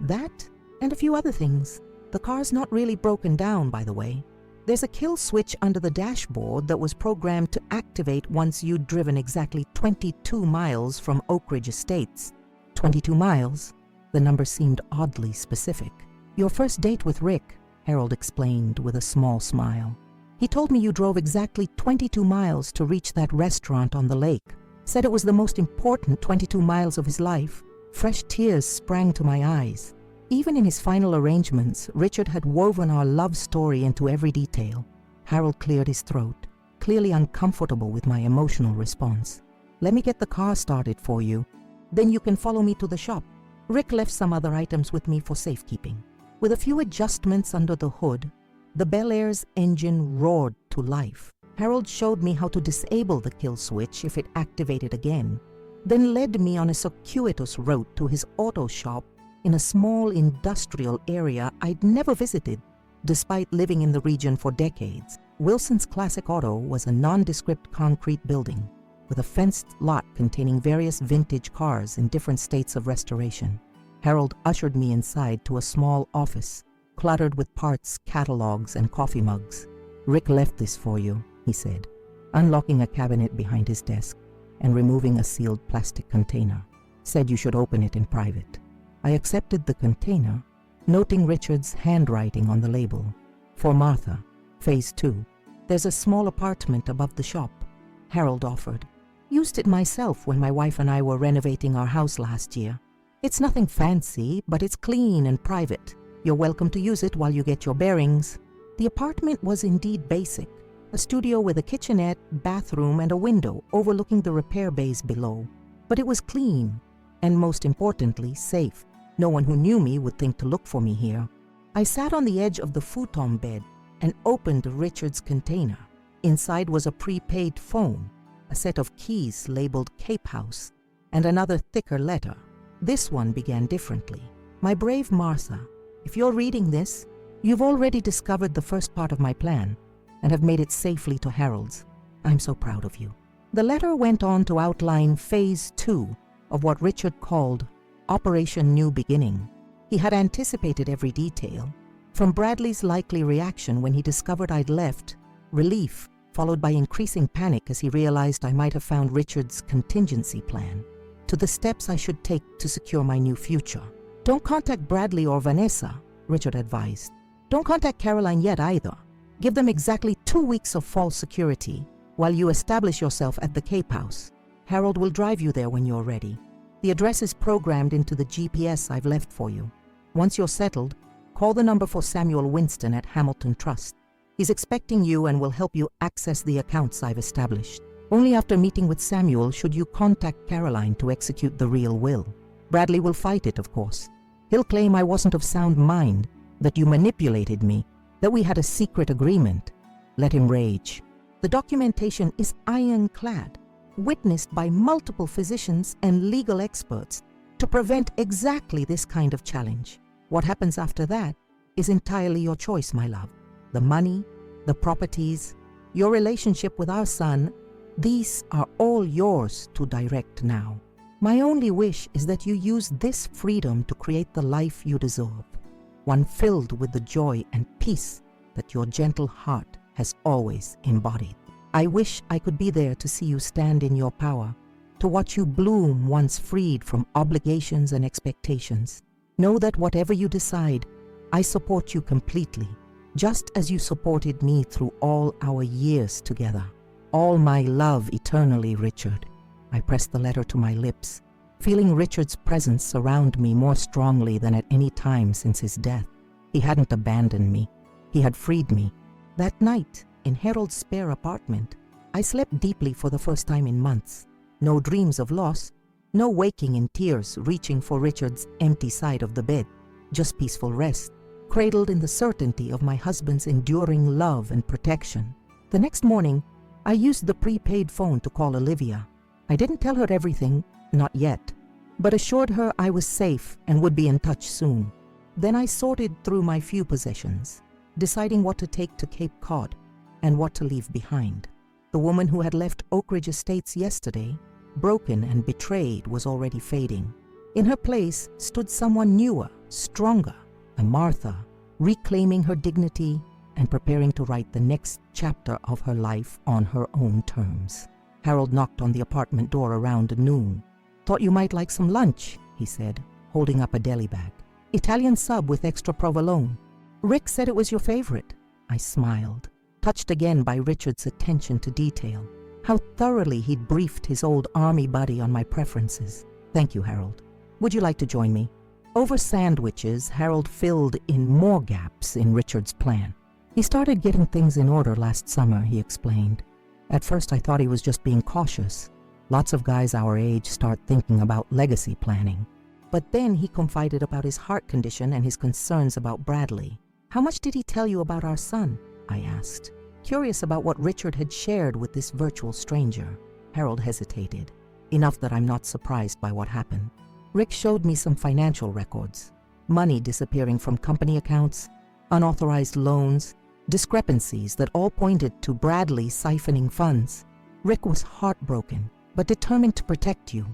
"That and a few other things. The car's not really broken down, by the way. There's a kill switch under the dashboard that was programmed to activate once you'd driven exactly 22 miles from Oak Ridge Estates." 22 miles? The number seemed oddly specific. "Your first date with Rick," Harold explained with a small smile. "He told me you drove exactly 22 miles to reach that restaurant on the lake. Said it was the most important 22 miles of his life. Fresh tears sprang to my eyes. Even in his final arrangements, Richard had woven our love story into every detail." Harold cleared his throat, clearly uncomfortable with my emotional response. "Let me get the car started for you. Then you can follow me to the shop. Rick left some other items with me for safekeeping." With a few adjustments under the hood, the Bel Air's engine roared to life. Harold showed me how to disable the kill switch if it activated again, then led me on a circuitous route to his auto shop in a small industrial area I'd never visited, despite living in the region for decades. Wilson's Classic Auto was a nondescript concrete building with a fenced lot containing various vintage cars in different states of restoration. Harold ushered me inside to a small office, cluttered with parts, catalogs, and coffee mugs. "Rick left this for you," he said, unlocking a cabinet behind his desk and removing a sealed plastic container. "Said you should open it in private." I accepted the container, noting Richard's handwriting on the label. "For Martha, Phase 2. There's a small apartment above the shop," Harold offered. "Used it myself when my wife and I were renovating our house last year. It's nothing fancy, but it's clean and private. You're welcome to use it while you get your bearings." The apartment was indeed basic, a studio with a kitchenette, bathroom, and a window overlooking the repair bays below. But it was clean, and most importantly, safe. No one who knew me would think to look for me here. I sat on the edge of the futon bed and opened Richard's container. Inside was a prepaid phone, a set of keys labeled Cape House, and another thicker letter. This one began differently. "My brave Martha, if you're reading this, you've already discovered the first part of my plan and have made it safely to Harold's. I'm so proud of you." The letter went on to outline Phase 2 of what Richard called Operation New Beginning. He had anticipated every detail, from Bradley's likely reaction when he discovered I'd left, relief, followed by increasing panic as he realized I might have found Richard's contingency plan, to the steps I should take to secure my new future. "Don't contact Bradley or Vanessa," Richard advised. "Don't contact Caroline yet either. Give them exactly 2 weeks of false security while you establish yourself at the Cape House. Harold will drive you there when you're ready. The address is programmed into the GPS I've left for you. Once you're settled, call the number for Samuel Winston at Hamilton Trust. He's expecting you and will help you access the accounts I've established. Only after meeting with Samuel should you contact Caroline to execute the real will. Bradley will fight it, of course. He'll claim I wasn't of sound mind, that you manipulated me, that we had a secret agreement. Let him rage. The documentation is ironclad, witnessed by multiple physicians and legal experts to prevent exactly this kind of challenge. What happens after that is entirely your choice, my love. The money, the properties, your relationship with our son, these are all yours to direct now. My only wish is that you use this freedom to create the life you deserve, one filled with the joy and peace that your gentle heart has always embodied. I wish I could be there to see you stand in your power, to watch you bloom once freed from obligations and expectations. Know that whatever you decide, I support you completely. just as you supported me through all our years together. All my love eternally, Richard." I pressed the letter to my lips, feeling Richard's presence surround me more strongly than at any time since his death. He hadn't abandoned me. He had freed me. That night, in Harold's spare apartment, I slept deeply for the first time in months. No dreams of loss, no waking in tears reaching for Richard's empty side of the bed, just peaceful rest, cradled in the certainty of my husband's enduring love and protection. The next morning, I used the prepaid phone to call Olivia. I didn't tell her everything, not yet, but assured her I was safe and would be in touch soon. Then I sorted through my few possessions, deciding what to take to Cape Cod and what to leave behind. The woman who had left Oak Ridge Estates yesterday, broken and betrayed, was already fading. In her place stood someone newer, stronger, a Martha, reclaiming her dignity and preparing to write the next chapter of her life on her own terms. Harold knocked on the apartment door around noon. "Thought you might like some lunch," he said, holding up a deli bag. "Italian sub with extra provolone. Rick said it was your favorite." I smiled, touched again by Richard's attention to detail. How thoroughly he'd briefed his old army buddy on my preferences. "Thank you, Harold. Would you like to join me?" Over sandwiches, Harold filled in more gaps in Richard's plan. "He started getting things in order last summer," he explained. "At first I thought he was just being cautious. Lots of guys our age start thinking about legacy planning. But then he confided about his heart condition and his concerns about Bradley." "How much did he tell you about our son?" I asked, curious about what Richard had shared with this virtual stranger. Harold hesitated, enough that I'm not surprised by what happened. "Rick showed me some financial records. Money disappearing from company accounts, unauthorized loans, discrepancies that all pointed to Bradley siphoning funds. Rick was heartbroken, but determined to protect you.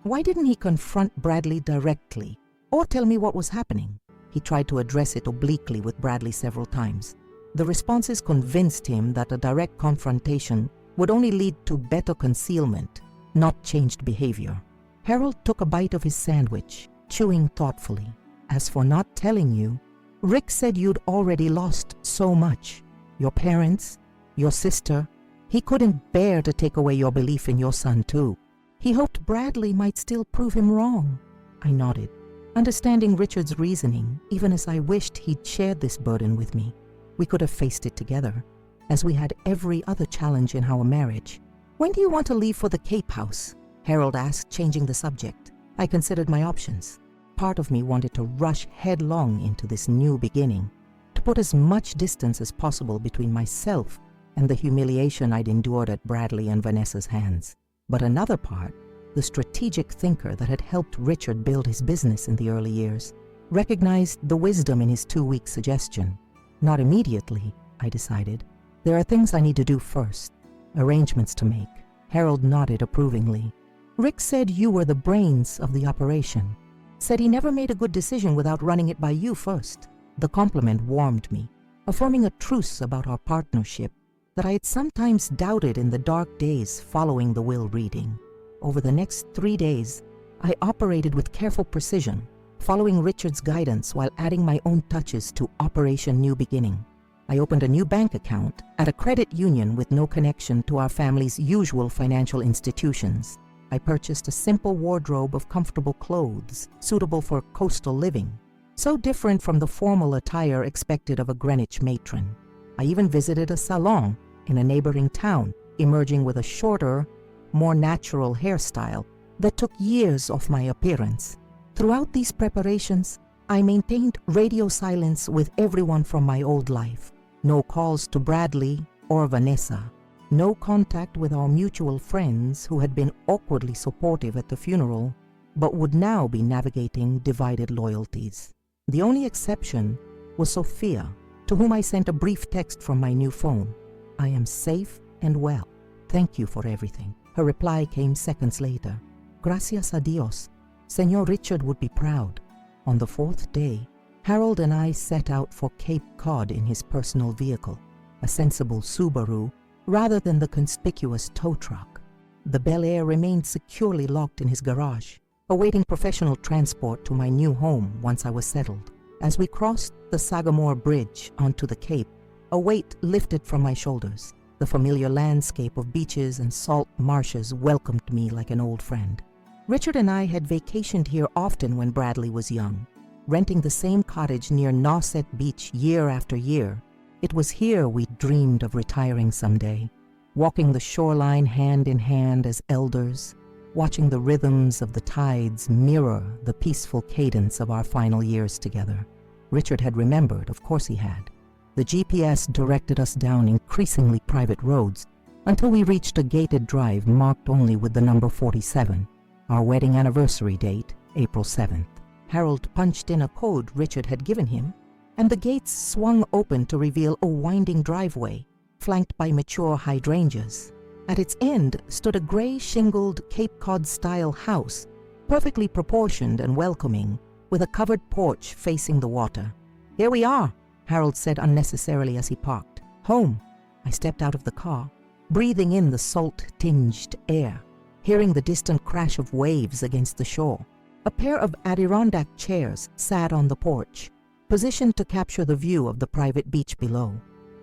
Why didn't he confront Bradley directly, or tell me what was happening?" He tried to address it obliquely with Bradley several times. The responses convinced him that a direct confrontation would only lead to better concealment, not changed behavior. Harold took a bite of his sandwich, chewing thoughtfully. "As for not telling you, Rick said you'd already lost so much. Your parents, your sister. He couldn't bear to take away your belief in your son too. He hoped Bradley might still prove him wrong." I nodded, understanding Richard's reasoning, even as I wished he'd shared this burden with me. We could have faced it together, as we had every other challenge in our marriage. "When do you want to leave for the Cape House?" Harold asked, changing the subject. I considered my options. Part of me wanted to rush headlong into this new beginning, to put as much distance as possible between myself and the humiliation I'd endured at Bradley and Vanessa's hands. But another part, the strategic thinker that had helped Richard build his business in the early years, recognized the wisdom in his 2-week suggestion. Not immediately, I decided. There are things I need to do first, arrangements to make. Harold nodded approvingly. "Rick said you were the brains of the operation. Said he never made a good decision without running it by you first." The compliment warmed me, affirming a truce about our partnership that I had sometimes doubted in the dark days following the will reading. Over the next 3 days, I operated with careful precision, following Richard's guidance while adding my own touches to Operation New Beginning. I opened a new bank account at a credit union with no connection to our family's usual financial institutions. I purchased a simple wardrobe of comfortable clothes suitable for coastal living, so different from the formal attire expected of a Greenwich matron. I even visited a salon in a neighboring town, emerging with a shorter, more natural hairstyle that took years off my appearance. Throughout these preparations, I maintained radio silence with everyone from my old life. No calls to Bradley or Vanessa. No contact with our mutual friends who had been awkwardly supportive at the funeral, but would now be navigating divided loyalties. The only exception was Sophia, to whom I sent a brief text from my new phone. "I am safe and well. Thank you for everything." Her reply came seconds later. "Gracias a Dios. Señor Richard would be proud." On the 4th day, Harold and I set out for Cape Cod in his personal vehicle, a sensible Subaru, rather than the conspicuous tow truck. The Bel Air remained securely locked in his garage, awaiting professional transport to my new home once I was settled. As we crossed the Sagamore Bridge onto the Cape, a weight lifted from my shoulders. The familiar landscape of beaches and salt marshes welcomed me like an old friend. Richard and I had vacationed here often when Bradley was young, renting the same cottage near Nauset Beach year after year. It was here we dreamed of retiring someday, walking the shoreline hand in hand as elders, watching the rhythms of the tides mirror the peaceful cadence of our final years together. Richard had remembered, of course he had. The GPS directed us down increasingly private roads until we reached a gated drive marked only with the number 47, our wedding anniversary date, April 7th. Harold punched in a code Richard had given him, and the gates swung open to reveal a winding driveway, flanked by mature hydrangeas. At its end stood a gray-shingled Cape Cod-style house, perfectly proportioned and welcoming, with a covered porch facing the water. "Here we are," Harold said unnecessarily as he parked. "Home." I stepped out of the car, breathing in the salt-tinged air, hearing the distant crash of waves against the shore. A pair of Adirondack chairs sat on the porch, positioned to capture the view of the private beach below.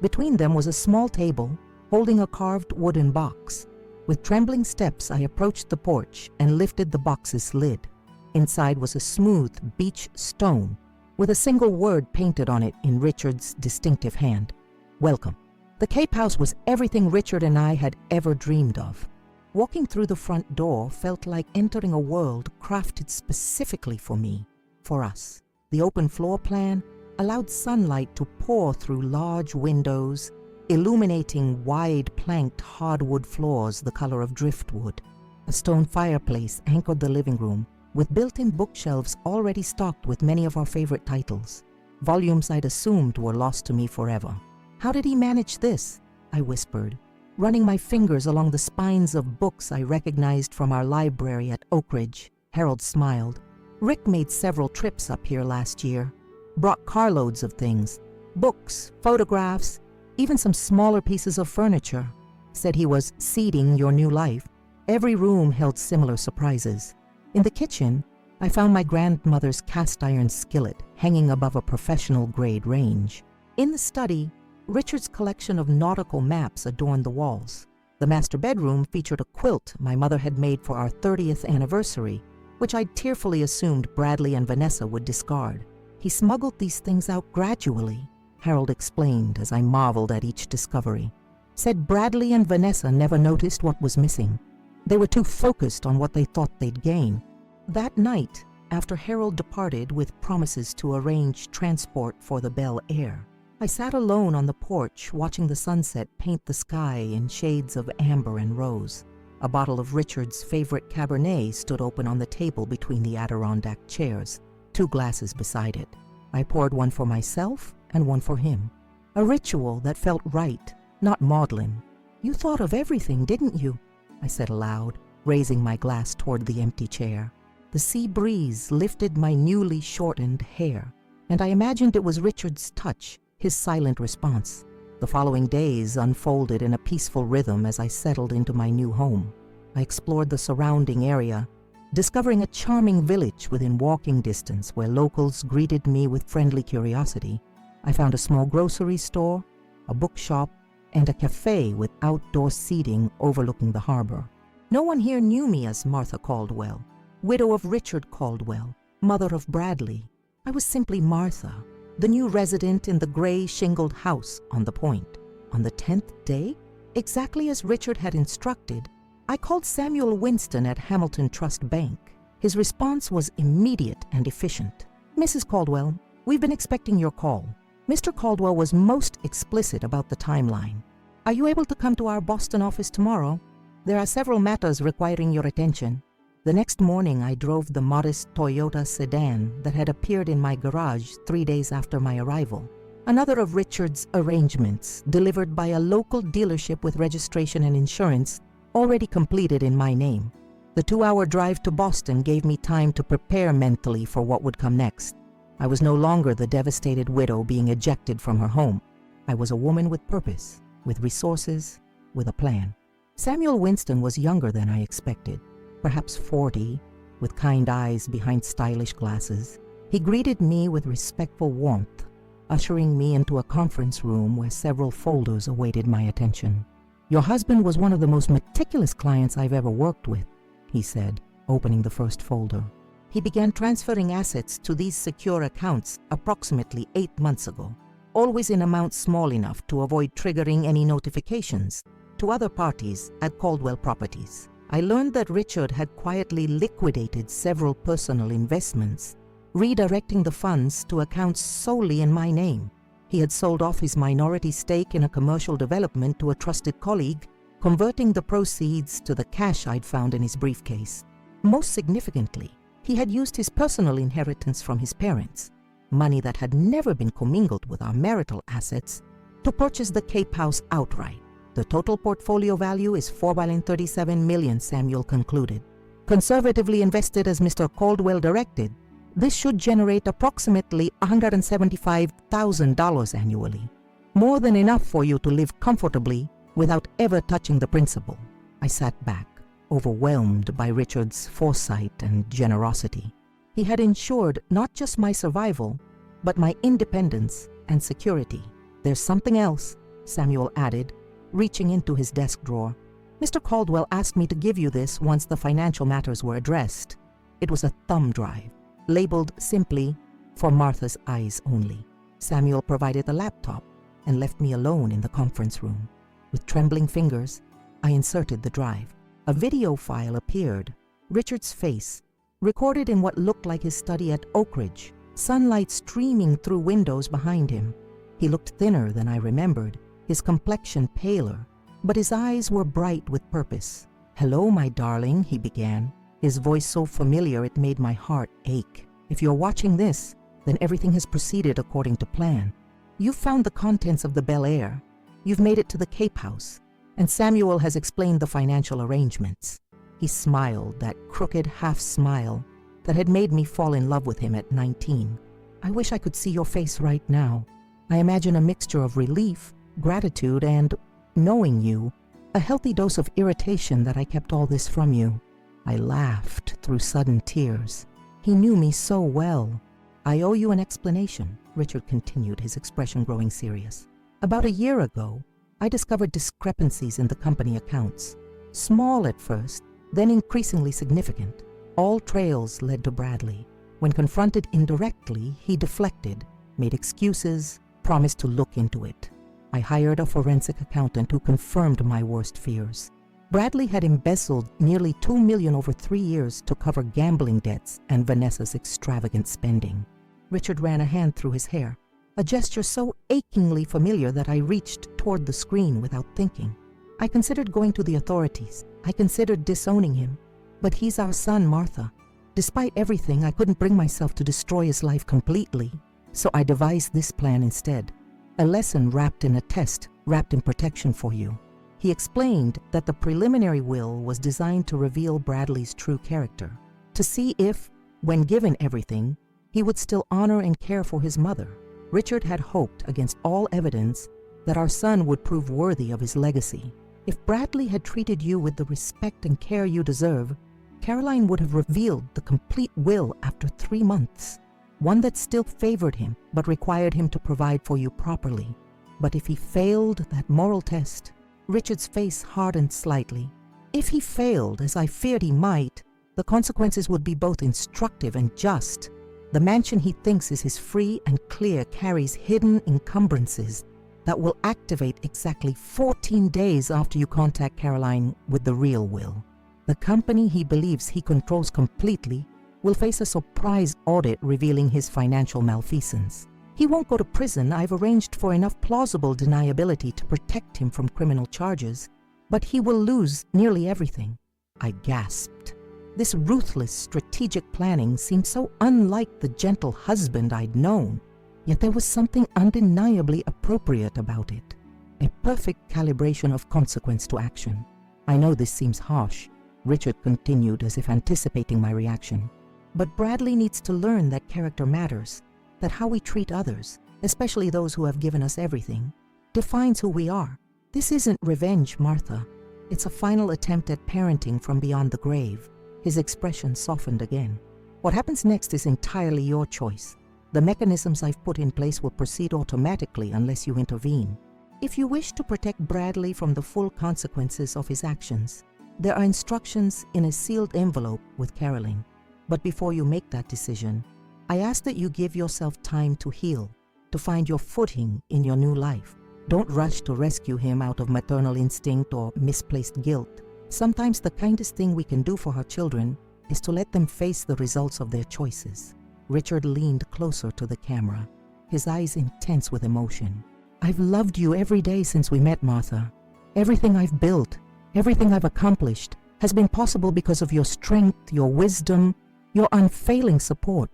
Between them was a small table holding a carved wooden box. With trembling steps, I approached the porch and lifted the box's lid. Inside was a smooth beach stone with a single word painted on it in Richard's distinctive hand: "Welcome." The Cape House was everything Richard and I had ever dreamed of. Walking through the front door felt like entering a world crafted specifically for me, for us. The open floor plan allowed sunlight to pour through large windows, illuminating wide planked hardwood floors the color of driftwood. A stone fireplace anchored the living room, with built-in bookshelves already stocked with many of our favorite titles, volumes I'd assumed were lost to me forever. "How did he manage this?" I whispered, running my fingers along the spines of books I recognized from our library at Oak Ridge. Harold smiled. "Rick made several trips up here last year, brought carloads of things, books, photographs, even some smaller pieces of furniture. Said he was seeding your new life." Every room held similar surprises. In the kitchen, I found my grandmother's cast-iron skillet hanging above a professional-grade range. In the study, Richard's collection of nautical maps adorned the walls. The master bedroom featured a quilt my mother had made for our 30th anniversary, which I'd tearfully assumed Bradley and Vanessa would discard. "He smuggled these things out gradually," Harold explained as I marveled at each discovery. "Said Bradley and Vanessa never noticed what was missing. They were too focused on what they thought they'd gain." That night, after Harold departed with promises to arrange transport for the Bel Air, I sat alone on the porch watching the sunset paint the sky in shades of amber and rose. A bottle of Richard's favorite Cabernet stood open on the table between the Adirondack chairs, 2 glasses beside it. I poured one for myself and one for him. A ritual that felt right, not maudlin. "You thought of everything, didn't you?" I said aloud, raising my glass toward the empty chair. The sea breeze lifted my newly shortened hair, and I imagined it was Richard's touch, his silent response. The following days unfolded in a peaceful rhythm as I settled into my new home. I explored the surrounding area, discovering a charming village within walking distance where locals greeted me with friendly curiosity. I found a small grocery store, a bookshop, and a cafe with outdoor seating overlooking the harbor. No one here knew me as Martha Caldwell, widow of Richard Caldwell, mother of Bradley. I was simply Martha, the new resident in the gray shingled house on the point. On the 10th day, exactly as Richard had instructed, I called Samuel Winston at Hamilton Trust Bank. His response was immediate and efficient. "Mrs. Caldwell, we've been expecting your call." Mr. Caldwell was most explicit about the timeline. "Are you able to come to our Boston office tomorrow? There are several matters requiring your attention." The next morning, I drove the modest Toyota sedan that had appeared in my garage 3 days after my arrival. Another of Richard's arrangements, delivered by a local dealership with registration and insurance, already completed in my name. The 2-hour drive to Boston gave me time to prepare mentally for what would come next. I was no longer the devastated widow being ejected from her home. I was a woman with purpose, with resources, with a plan. Samuel Winston was younger than I expected. Perhaps 40, with kind eyes behind stylish glasses. He greeted me with respectful warmth, ushering me into a conference room where several folders awaited my attention. "Your husband was one of the most meticulous clients I've ever worked with," he said, opening the first folder. "He began transferring assets to these secure accounts approximately 8 months ago, always in amounts small enough to avoid triggering any notifications to other parties at Caldwell Properties. I learned that Richard had quietly liquidated several personal investments, redirecting the funds to accounts solely in my name. He had sold off his minority stake in a commercial development to a trusted colleague, converting the proceeds to the cash I'd found in his briefcase. Most significantly, he had used his personal inheritance from his parents, money that had never been commingled with our marital assets, to purchase the Cape House outright. The total portfolio value is $437 million, Samuel concluded. Conservatively invested as Mr. Caldwell directed, this should generate approximately $175,000 annually, more than enough for you to live comfortably without ever touching the principal. I sat back, overwhelmed by Richard's foresight and generosity. He had ensured not just my survival, but my independence and security. "There's something else," Samuel added, reaching into his desk drawer. "Mr. Caldwell asked me to give you this once the financial matters were addressed." It was a thumb drive, labeled simply, "For Martha's eyes only." Samuel provided the laptop and left me alone in the conference room. With trembling fingers, I inserted the drive. A video file appeared, Richard's face, recorded in what looked like his study at Oak Ridge, sunlight streaming through windows behind him. He looked thinner than I remembered, his complexion paler, but his eyes were bright with purpose. "Hello, my darling," he began, his voice so familiar it made my heart ache. "If you're watching this, then everything has proceeded according to plan. You've found the contents of the Bel Air, you've made it to the Cape House, and Samuel has explained the financial arrangements." He smiled, that crooked half-smile that had made me fall in love with him at 19. "I wish I could see your face right now. I imagine a mixture of relief, gratitude, and, knowing you, a healthy dose of irritation that I kept all this from you." I laughed through sudden tears. He knew me so well. "I owe you an explanation," Richard continued, his expression growing serious. "About a year ago, I discovered discrepancies in the company accounts. Small at first, then increasingly significant. All trails led to Bradley. When confronted indirectly, he deflected, made excuses, promised to look into it. I hired a forensic accountant who confirmed my worst fears. Bradley had embezzled nearly $2 million over 3 years to cover gambling debts and Vanessa's extravagant spending." Richard ran a hand through his hair, a gesture so achingly familiar that I reached toward the screen without thinking. "I considered going to the authorities. I considered disowning him. But he's our son, Martha. Despite everything, I couldn't bring myself to destroy his life completely, so I devised this plan instead. A lesson wrapped in a test, wrapped in protection for you." He explained that the preliminary will was designed to reveal Bradley's true character, to see if, when given everything, he would still honor and care for his mother. Richard had hoped, against all evidence, that our son would prove worthy of his legacy. If Bradley had treated you with the respect and care you deserve, Caroline would have revealed the complete will after 3 months, one that still favored him but required him to provide for you properly. But if he failed that moral test, Richard's face hardened slightly. If he failed, as I feared he might, the consequences would be both instructive and just. The mansion he thinks is his free and clear carries hidden encumbrances that will activate exactly 14 days after you contact Caroline with the real will. The company he believes he controls completely will face a surprise audit revealing his financial malfeasance. He won't go to prison. I've arranged for enough plausible deniability to protect him from criminal charges, but he will lose nearly everything." I gasped. This ruthless, strategic planning seemed so unlike the gentle husband I'd known, yet there was something undeniably appropriate about it. A perfect calibration of consequence to action. "I know this seems harsh," Richard continued as if anticipating my reaction, "but Bradley needs to learn that character matters, that how we treat others, especially those who have given us everything, defines who we are. This isn't revenge, Martha. It's a final attempt at parenting from beyond the grave." His expression softened again. What happens next is entirely your choice. The mechanisms I've put in place will proceed automatically unless you intervene. If you wish to protect Bradley from the full consequences of his actions, there are instructions in a sealed envelope with Caroline. But before you make that decision, I ask that you give yourself time to heal, to find your footing in your new life. Don't rush to rescue him out of maternal instinct or misplaced guilt. Sometimes the kindest thing we can do for our children is to let them face the results of their choices. Richard leaned closer to the camera, his eyes intense with emotion. I've loved you every day since we met, Martha. Everything I've built, everything I've accomplished has been possible because of your strength, your wisdom, your unfailing support.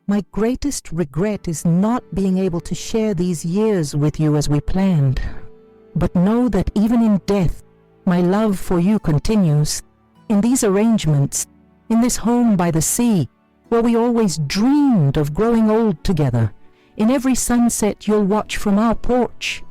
My greatest regret is not being able to share these years with you as we planned. But know that even in death, my love for you continues. In these arrangements, in this home by the sea, where we always dreamed of growing old together, in every sunset you'll watch from our porch.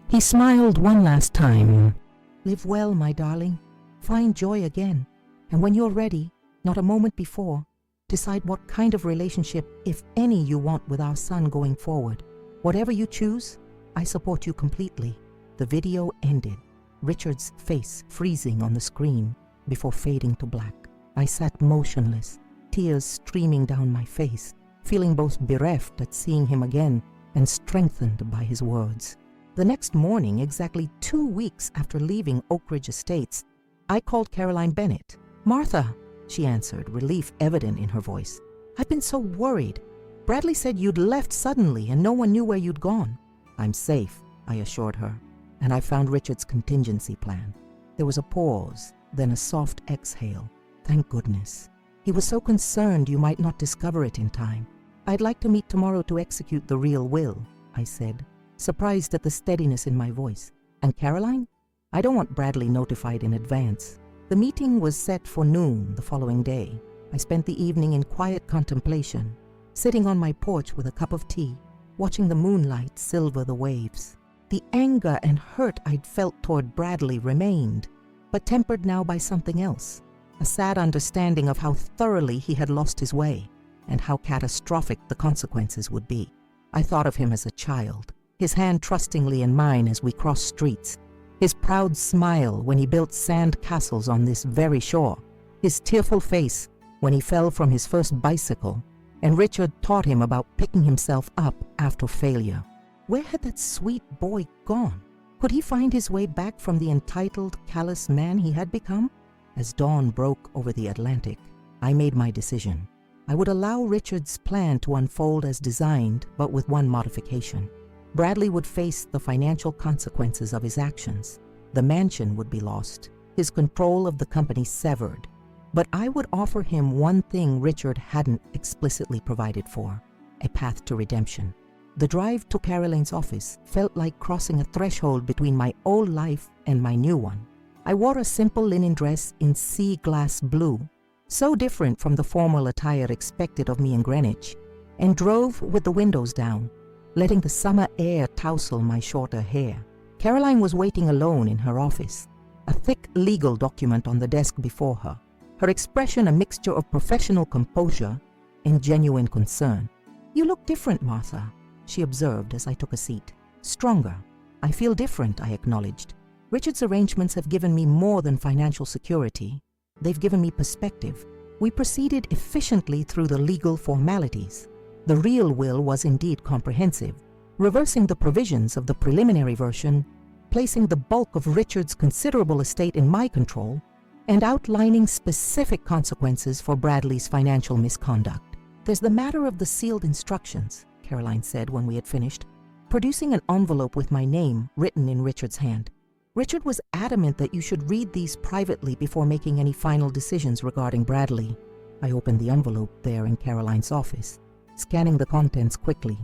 He smiled one last time. Live well, my darling. Find joy again. And when you're ready, not a moment before, decide what kind of relationship, if any, you want with our son going forward. Whatever you choose, I support you completely. The video ended, Richard's face freezing on the screen before fading to black. I sat motionless, tears streaming down my face, feeling both bereft at seeing him again and strengthened by his words. The next morning, exactly 2 weeks after leaving Oak Ridge Estates, I called Caroline Bennett. "Martha," she answered, relief evident in her voice. "I've been so worried. Bradley said you'd left suddenly and no one knew where you'd gone." "I'm safe," I assured her, and I found Richard's contingency plan. There was a pause, then a soft exhale. Thank goodness. He was so concerned you might not discover it in time. "I'd like to meet tomorrow to execute the real will," I said, surprised at the steadiness in my voice. "And Caroline? I don't want Bradley notified in advance." The meeting was set for noon the following day. I spent the evening in quiet contemplation, sitting on my porch with a cup of tea, watching the moonlight silver the waves. The anger and hurt I'd felt toward Bradley remained, but tempered now by something else. A sad understanding of how thoroughly he had lost his way and how catastrophic the consequences would be. I thought of him as a child, his hand trustingly in mine as we crossed streets, his proud smile when he built sand castles on this very shore, his tearful face when he fell from his first bicycle, and Richard taught him about picking himself up after failure. Where had that sweet boy gone? Could he find his way back from the entitled, callous man he had become? As dawn broke over the Atlantic, I made my decision. I would allow Richard's plan to unfold as designed, but with one modification. Bradley would face the financial consequences of his actions. The mansion would be lost, his control of the company severed. But I would offer him one thing Richard hadn't explicitly provided for: a path to redemption. The drive to Caroline's office felt like crossing a threshold between my old life and my new one. I wore a simple linen dress in sea glass blue, so different from the formal attire expected of me in Greenwich, and drove with the windows down, letting the summer air tousle my shorter hair. Caroline was waiting alone in her office, a thick legal document on the desk before her, her expression a mixture of professional composure and genuine concern. "You look different, Martha," she observed as I took a seat. "Stronger. I feel different," I acknowledged. "Richard's arrangements have given me more than financial security. They've given me perspective." We proceeded efficiently through the legal formalities. The real will was indeed comprehensive, reversing the provisions of the preliminary version, placing the bulk of Richard's considerable estate in my control, and outlining specific consequences for Bradley's financial misconduct. "There's the matter of the sealed instructions," Caroline said when we had finished, producing an envelope with my name written in Richard's hand. "Richard was adamant that you should read these privately before making any final decisions regarding Bradley." I opened the envelope there in Caroline's office, scanning the contents quickly.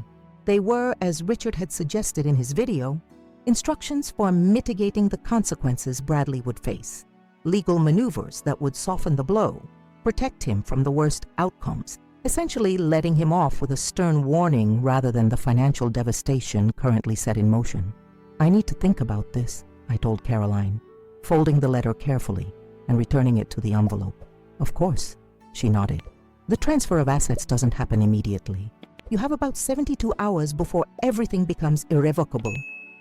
They were, as Richard had suggested in his video, instructions for mitigating the consequences Bradley would face, legal maneuvers that would soften the blow, protect him from the worst outcomes, essentially letting him off with a stern warning rather than the financial devastation currently set in motion. "I need to think about this," I told Caroline, folding the letter carefully and returning it to the envelope. "Of course," she nodded. The transfer of assets doesn't happen immediately. You have about 72 hours before everything becomes irrevocable.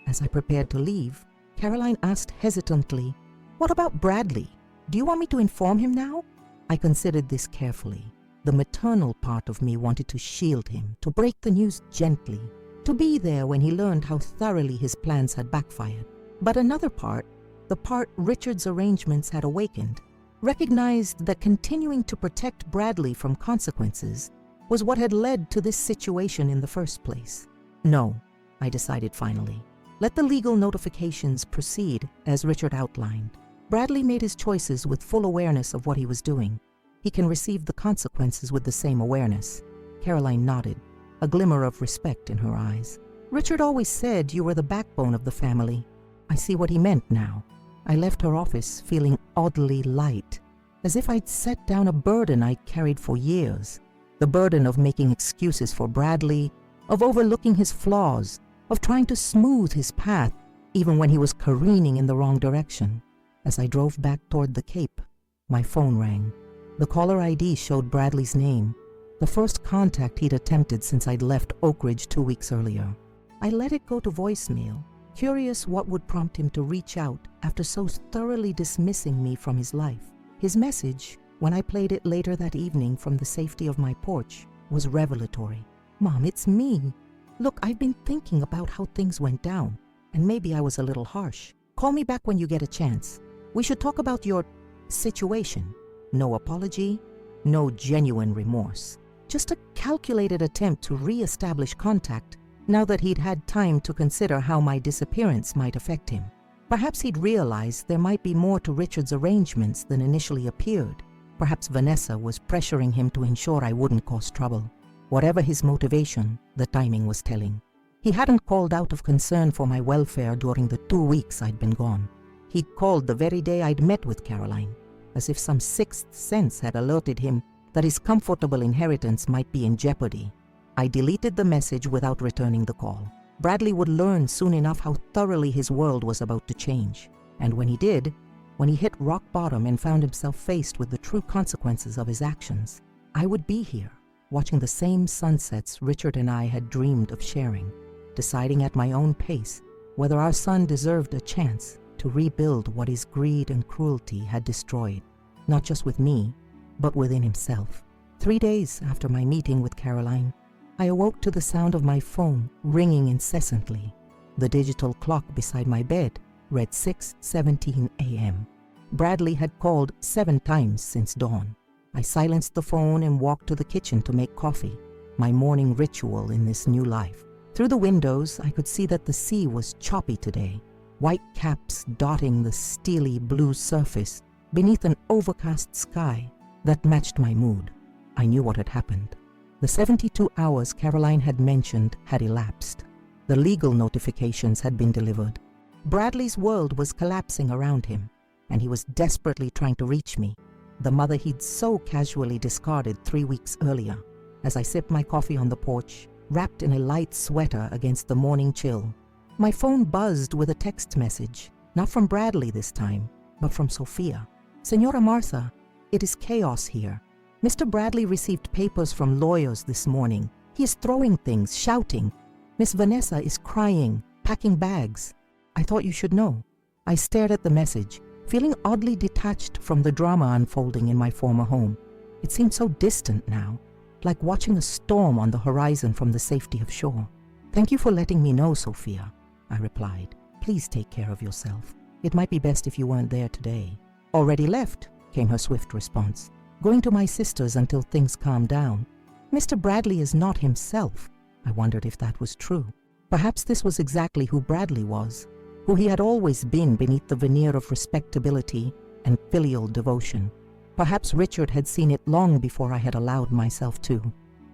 As I prepared to leave, Caroline asked hesitantly, "What about Bradley? Do you want me to inform him now?" I considered this carefully. The maternal part of me wanted to shield him, to break the news gently, to be there when he learned how thoroughly his plans had backfired. But another part, the part Richard's arrangements had awakened, recognized that continuing to protect Bradley from consequences was what had led to this situation in the first place. No, I decided finally. Let the legal notifications proceed as Richard outlined. Bradley made his choices with full awareness of what he was doing. He can receive the consequences with the same awareness. Caroline nodded, a glimmer of respect in her eyes. Richard always said you were the backbone of the family. I see what he meant now. I left her office feeling oddly light, as if I'd set down a burden I'd carried for years. The burden of making excuses for Bradley, of overlooking his flaws, of trying to smooth his path, even when he was careening in the wrong direction. As I drove back toward the Cape, my phone rang. The caller ID showed Bradley's name, the first contact he'd attempted since I'd left Oak Ridge 2 weeks earlier. I let it go to voicemail, curious what would prompt him to reach out after so thoroughly dismissing me from his life. His message, when I played it later that evening from the safety of my porch, was revelatory. "Mom, it's me. Look, I've been thinking about how things went down, and maybe I was a little harsh. Call me back when you get a chance. We should talk about your situation." No apology, no genuine remorse. Just a calculated attempt to re-establish contact now that he'd had time to consider how my disappearance might affect him. Perhaps he'd realized there might be more to Richard's arrangements than initially appeared. Perhaps Vanessa was pressuring him to ensure I wouldn't cause trouble. Whatever his motivation, the timing was telling. He hadn't called out of concern for my welfare during the 2 weeks I'd been gone. He'd called the very day I'd met with Caroline, as if some sixth sense had alerted him that his comfortable inheritance might be in jeopardy. I deleted the message without returning the call. Bradley would learn soon enough how thoroughly his world was about to change. And when he did, when he hit rock bottom and found himself faced with the true consequences of his actions, I would be here, watching the same sunsets Richard and I had dreamed of sharing, deciding at my own pace whether our son deserved a chance to rebuild what his greed and cruelty had destroyed, not just with me, but within himself. 3 days after my meeting with Caroline, I awoke to the sound of my phone ringing incessantly. The digital clock beside my bed read 6:17 a.m. Bradley had called 7 times since dawn. I silenced the phone and walked to the kitchen to make coffee, my morning ritual in this new life. Through the windows, I could see that the sea was choppy today, white caps dotting the steely blue surface beneath an overcast sky that matched my mood. I knew what had happened. The 72 hours Caroline had mentioned had elapsed. The legal notifications had been delivered. Bradley's world was collapsing around him, and he was desperately trying to reach me, the mother he'd so casually discarded 3 weeks earlier. As I sipped my coffee on the porch, wrapped in a light sweater against the morning chill, my phone buzzed with a text message, not from Bradley this time, but from Sophia. "Senora Martha, it is chaos here. Mr. Bradley received papers from lawyers this morning. He is throwing things, shouting. Miss Vanessa is crying, packing bags. I thought you should know." I stared at the message, feeling oddly detached from the drama unfolding in my former home. It seemed so distant now, like watching a storm on the horizon from the safety of shore. "Thank you for letting me know, Sophia," I replied. "Please take care of yourself. It might be best if you weren't there today." "Already left," came her swift response. "Going to my sister's until things calm down." Mr. Bradley is not himself. I wondered if that was true. Perhaps this was exactly who Bradley was, who he had always been beneath the veneer of respectability and filial devotion. Perhaps Richard had seen it long before I had allowed myself to.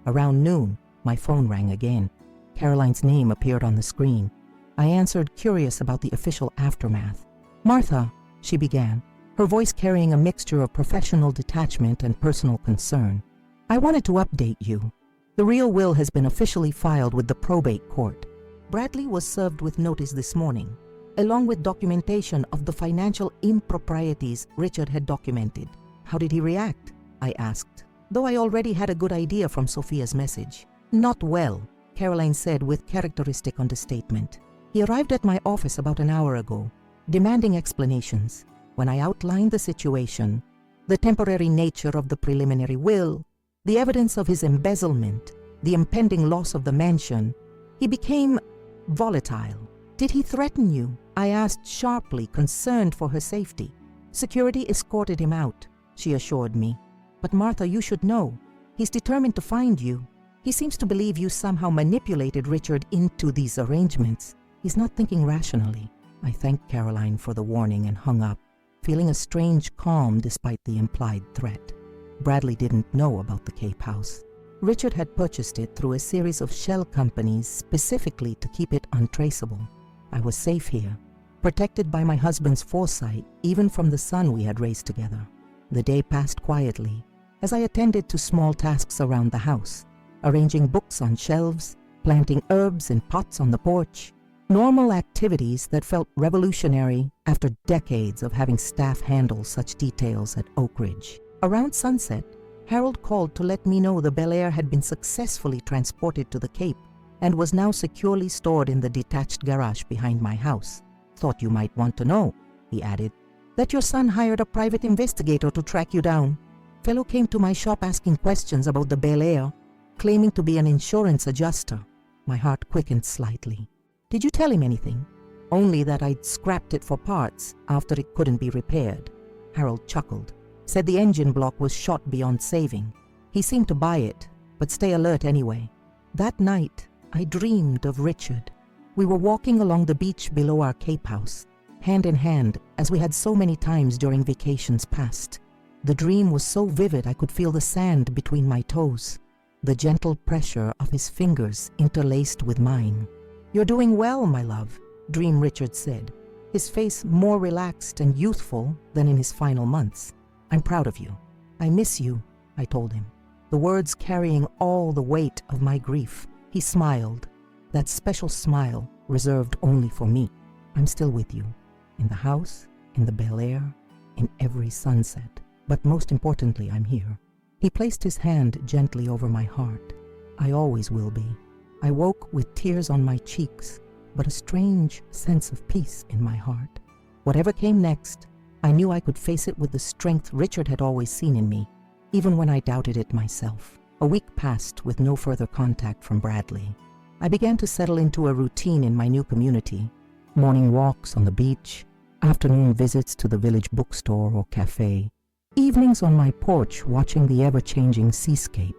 Around noon, my phone rang again. Caroline's name appeared on the screen. I answered, curious about the official aftermath. "Martha," she began, her voice carrying a mixture of professional detachment and personal concern. "I wanted to update you. The real will has been officially filed with the probate court. Bradley was served with notice this morning, along with documentation of the financial improprieties Richard had documented." "How did he react?" I asked. though I already had a good idea from Sophia's message. Not well, Caroline said with characteristic understatement. He arrived at my office about an hour ago, demanding explanations. When I outlined the situation, the temporary nature of the preliminary will, the evidence of his embezzlement, the impending loss of the mansion, he became volatile. Did he threaten you? I asked sharply, concerned for her safety. Security escorted him out, she assured me. But Martha, you should know. He's determined to find you. He seems to believe you somehow manipulated Richard into these arrangements. He's not thinking rationally. I thanked Caroline for the warning and hung up, feeling a strange calm despite the implied threat. Bradley didn't know about the Cape House. Richard had purchased it through a series of shell companies specifically to keep it untraceable. I was safe here, protected by my husband's foresight, even from the son we had raised together. The day passed quietly as I attended to small tasks around the house, arranging books on shelves, planting herbs in pots on the porch, normal activities that felt revolutionary after decades of having staff handle such details at Oak Ridge. Around sunset, Harold called to let me know the Bel Air had been successfully transported to the Cape and was now securely stored in the detached garage behind my house. Thought you might want to know, he added, that your son hired a private investigator to track you down. Fellow came to my shop asking questions about the Bel Air, claiming to be an insurance adjuster. My heart quickened slightly. Did you tell him anything? Only that I'd scrapped it for parts after it couldn't be repaired. Harold chuckled, said the engine block was shot beyond saving. He seemed to buy it, but stay alert anyway. That night, I dreamed of Richard. We were walking along the beach below our Cape House, hand in hand, as we had so many times during vacations past. The dream was so vivid I could feel the sand between my toes, the gentle pressure of his fingers interlaced with mine. You're doing well, my love, Dream Richard said, his face more relaxed and youthful than in his final months. I'm proud of you. I miss you, I told him, the words carrying all the weight of my grief. He smiled, that special smile reserved only for me. I'm still with you, in the house, in the Bel Air, in every sunset. But most importantly, I'm here. He placed his hand gently over my heart. I always will be. I woke with tears on my cheeks, but a strange sense of peace in my heart. Whatever came next, I knew I could face it with the strength Richard had always seen in me, even when I doubted it myself. A week passed with no further contact from Bradley. I began to settle into a routine in my new community. Morning walks on the beach, afternoon visits to the village bookstore or cafe, evenings on my porch watching the ever-changing seascape.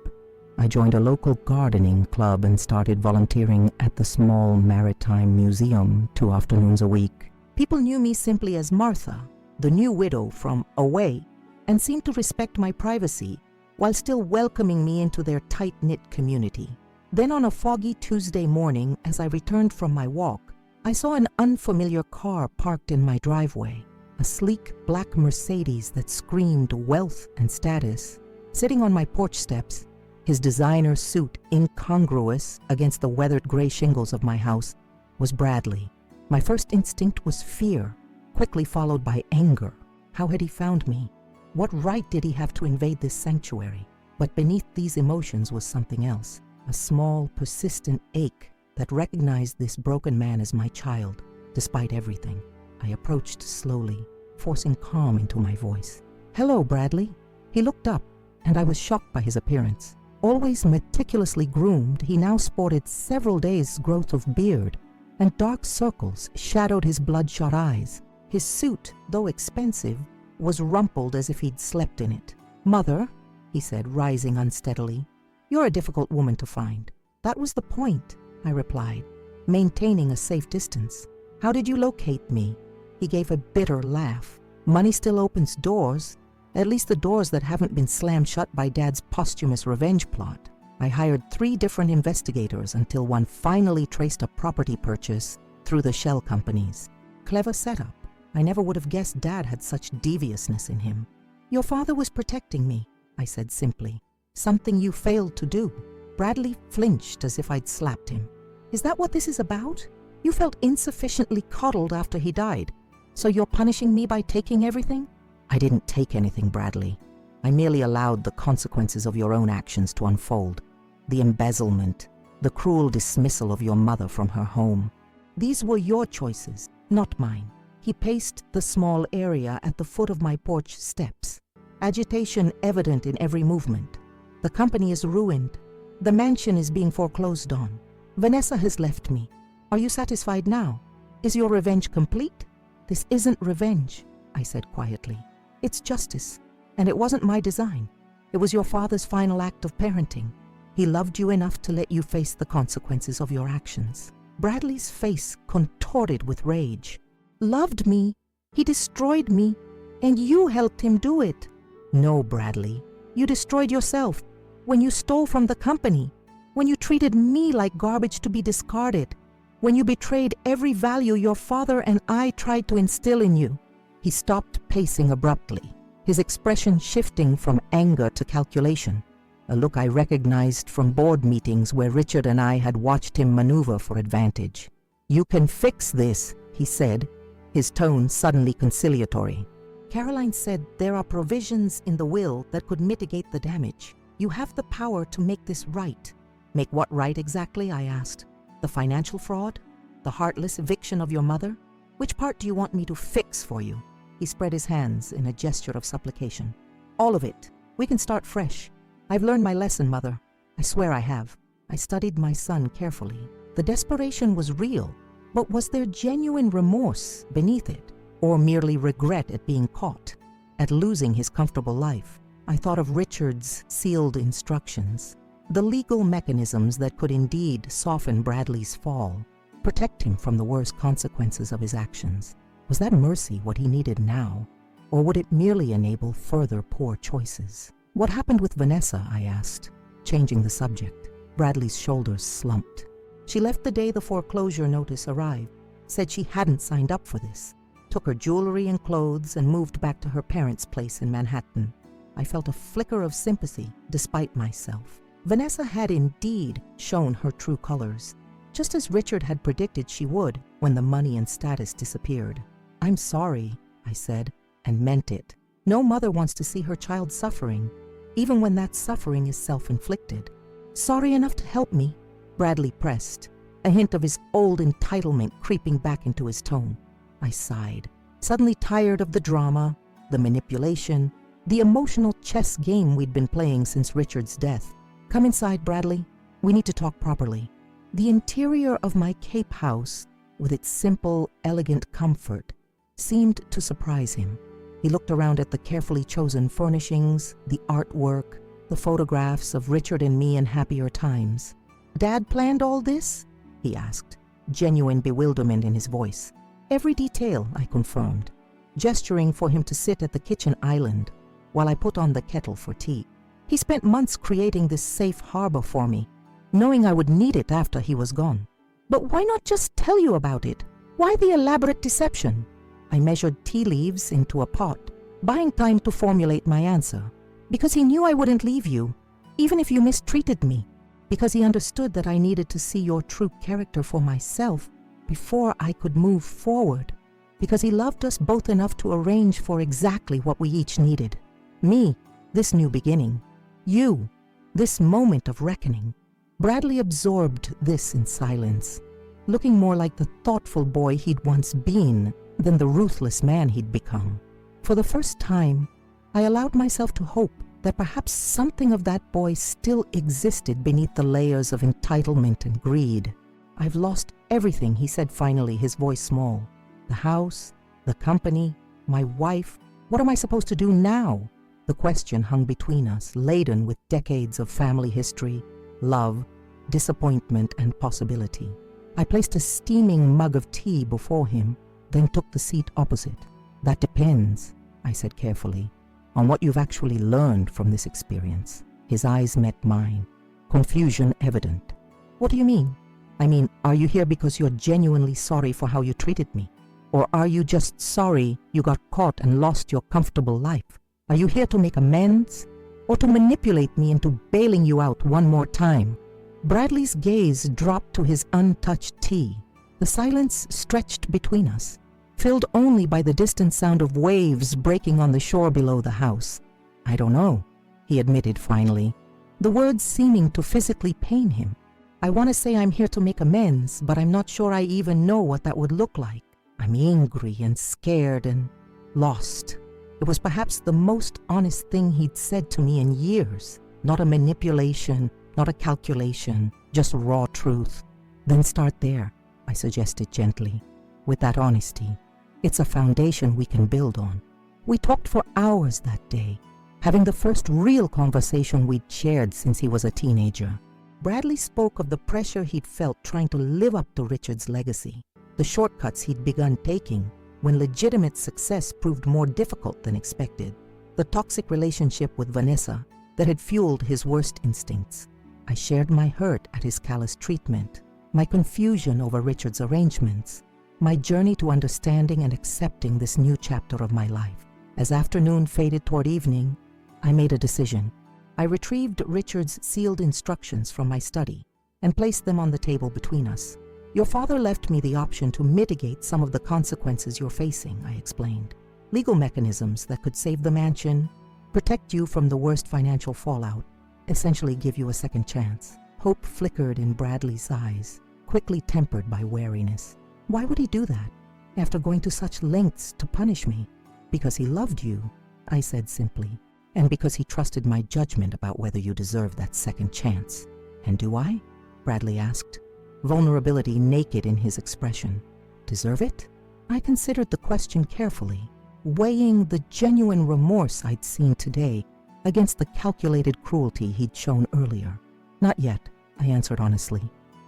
I joined a local gardening club and started volunteering at the small maritime museum 2 afternoons a week. People knew me simply as Martha, the new widow from away, and seemed to respect my privacy while still welcoming me into their tight-knit community. Then on a foggy Tuesday morning, as I returned from my walk, I saw an unfamiliar car parked in my driveway, a sleek black Mercedes that screamed wealth and status. Sitting on my porch steps, his designer suit incongruous against the weathered gray shingles of my house, was Bradley. My first instinct was fear, quickly followed by anger. How had he found me? What right did he have to invade this sanctuary? But beneath these emotions was something else, a small, persistent ache that recognized this broken man as my child, despite everything. I approached slowly, forcing calm into my voice. "Hello, Bradley." He looked up, and I was shocked by his appearance. Always meticulously groomed, he now sported several days' growth of beard, and dark circles shadowed his bloodshot eyes. His suit, though expensive, was rumpled as if he'd slept in it. "Mother," he said, rising unsteadily, "you're a difficult woman to find." "That was the point," I replied, maintaining a safe distance. "How did you locate me?" He gave a bitter laugh. "Money still opens doors, at least the doors that haven't been slammed shut by Dad's posthumous revenge plot. I hired 3 different investigators until one finally traced a property purchase through the shell companies. Clever setup. I never would have guessed Dad had such deviousness in him." "Your father was protecting me," I said simply. "Something you failed to do." Bradley flinched as if I'd slapped him. "Is that what this is about? You felt insufficiently coddled after he died, so you're punishing me by taking everything?" "I didn't take anything, Bradley. I merely allowed the consequences of your own actions to unfold. The embezzlement, the cruel dismissal of your mother from her home. These were your choices, not mine. He paced the small area at the foot of my porch steps, agitation evident in every movement. The company is ruined. The mansion is being foreclosed on. Vanessa has left me. Are you satisfied now? Is your revenge complete? This isn't revenge, I said quietly. It's justice, and it wasn't my design. It was your father's final act of parenting. He loved you enough to let you face the consequences of your actions. Bradley's face contorted with rage. Loved me? He destroyed me, and you helped him do it. No, Bradley. You destroyed yourself when you stole from the company, when you treated me like garbage to be discarded, when you betrayed every value your father and I tried to instill in you. He stopped pacing abruptly, his expression shifting from anger to calculation, a look I recognized from board meetings where Richard and I had watched him maneuver for advantage. You can fix this, he said, his tone suddenly conciliatory. Caroline said there are provisions in the will that could mitigate the damage. You have the power to make this right. Make what right exactly, I asked. The financial fraud? The heartless eviction of your mother? Which part do you want me to fix for you? He spread his hands in a gesture of supplication. All of it. We can start fresh. I've learned my lesson, Mother. I swear I have. I studied my son carefully. The desperation was real, but was there genuine remorse beneath it, or merely regret at being caught, at losing his comfortable life? I thought of Richard's sealed instructions, the legal mechanisms that could indeed soften Bradley's fall, protect him from the worst consequences of his actions. Was that mercy what he needed now, or would it merely enable further poor choices? What happened with Vanessa, I asked, changing the subject. Bradley's shoulders slumped. She left the day the foreclosure notice arrived, said she hadn't signed up for this, took her jewelry and clothes and moved back to her parents' place in Manhattan. I felt a flicker of sympathy despite myself. Vanessa had indeed shown her true colors, just as Richard had predicted she would when the money and status disappeared. I'm sorry, I said, and meant it. No mother wants to see her child suffering, even when that suffering is self-inflicted. Sorry enough to help me, Bradley pressed, a hint of his old entitlement creeping back into his tone. I sighed, suddenly tired of the drama, the manipulation, the emotional chess game we'd been playing since Richard's death. Come inside, Bradley. We need to talk properly. The interior of my Cape house, with its simple, elegant comfort, seemed to surprise him. He looked around at the carefully chosen furnishings, the artwork, the photographs of Richard and me in happier times. Dad planned all this? He asked, genuine bewilderment in his voice. Every detail, I confirmed, gesturing for him to sit at the kitchen island while I put on the kettle for tea. He spent months creating this safe harbor for me, knowing I would need it after he was gone. But why not just tell you about it? Why the elaborate deception? I measured tea leaves into a pot, buying time to formulate my answer. Because he knew I wouldn't leave you, even if you mistreated me. Because he understood that I needed to see your true character for myself before I could move forward. Because he loved us both enough to arrange for exactly what we each needed. Me, this new beginning. You, this moment of reckoning. Bradley absorbed this in silence, looking more like the thoughtful boy he'd once been than the ruthless man he'd become. For the first time, I allowed myself to hope that perhaps something of that boy still existed beneath the layers of entitlement and greed. I've lost everything, he said finally, his voice small. The house, the company, my wife. What am I supposed to do now? The question hung between us, laden with decades of family history, love, disappointment, and possibility. I placed a steaming mug of tea before him, then took the seat opposite. That depends, I said carefully, on what you've actually learned from this experience. His eyes met mine, confusion evident. What do you mean? I mean, are you here because you're genuinely sorry for how you treated me? Or are you just sorry you got caught and lost your comfortable life? Are you here to make amends? Or to manipulate me into bailing you out one more time? Bradley's gaze dropped to his untouched tea. The silence stretched between us, filled only by the distant sound of waves breaking on the shore below the house. I don't know, he admitted finally, the words seeming to physically pain him. I want to say I'm here to make amends, but I'm not sure I even know what that would look like. I'm angry and scared and lost. It was perhaps the most honest thing he'd said to me in years. Not a manipulation, not a calculation, just raw truth. Then start there, I suggested gently, with that honesty. It's a foundation we can build on. We talked for hours that day, having the first real conversation we'd shared since he was a teenager. Bradley spoke of the pressure he'd felt trying to live up to Richard's legacy, the shortcuts he'd begun taking when legitimate success proved more difficult than expected, the toxic relationship with Vanessa that had fueled his worst instincts. I shared my hurt at his callous treatment, my confusion over Richard's arrangements, my journey to understanding and accepting this new chapter of my life. As afternoon faded toward evening, I made a decision. I retrieved Richard's sealed instructions from my study and placed them on the table between us. Your father left me the option to mitigate some of the consequences you're facing, I explained. Legal mechanisms that could save the mansion, protect you from the worst financial fallout, essentially give you a second chance. Hope flickered in Bradley's eyes, quickly tempered by wariness. Why would he do that, after going to such lengths to punish me? Because he loved you, I said simply, and because he trusted my judgment about whether you deserved that second chance. And do I? Bradley asked, vulnerability naked in his expression. Deserve it? I considered the question carefully, weighing the genuine remorse I'd seen today against the calculated cruelty he'd shown earlier. Not yet, I answered honestly,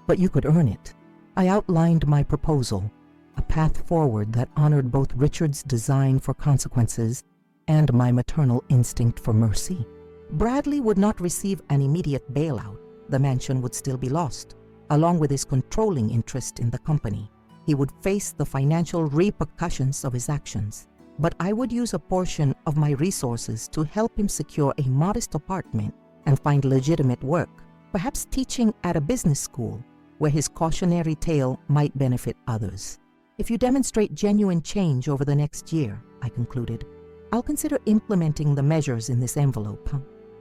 but you could earn it. I outlined my proposal, a path forward that honored both Richard's design for consequences and my maternal instinct for mercy. Bradley would not receive an immediate bailout. The mansion would still be lost, along with his controlling interest in the company. He would face the financial repercussions of his actions, but I would use a portion of my resources to help him secure a modest apartment and find legitimate work, perhaps teaching at a business school where his cautionary tale might benefit others. If you demonstrate genuine change over the next year, I concluded, I'll consider implementing the measures in this envelope,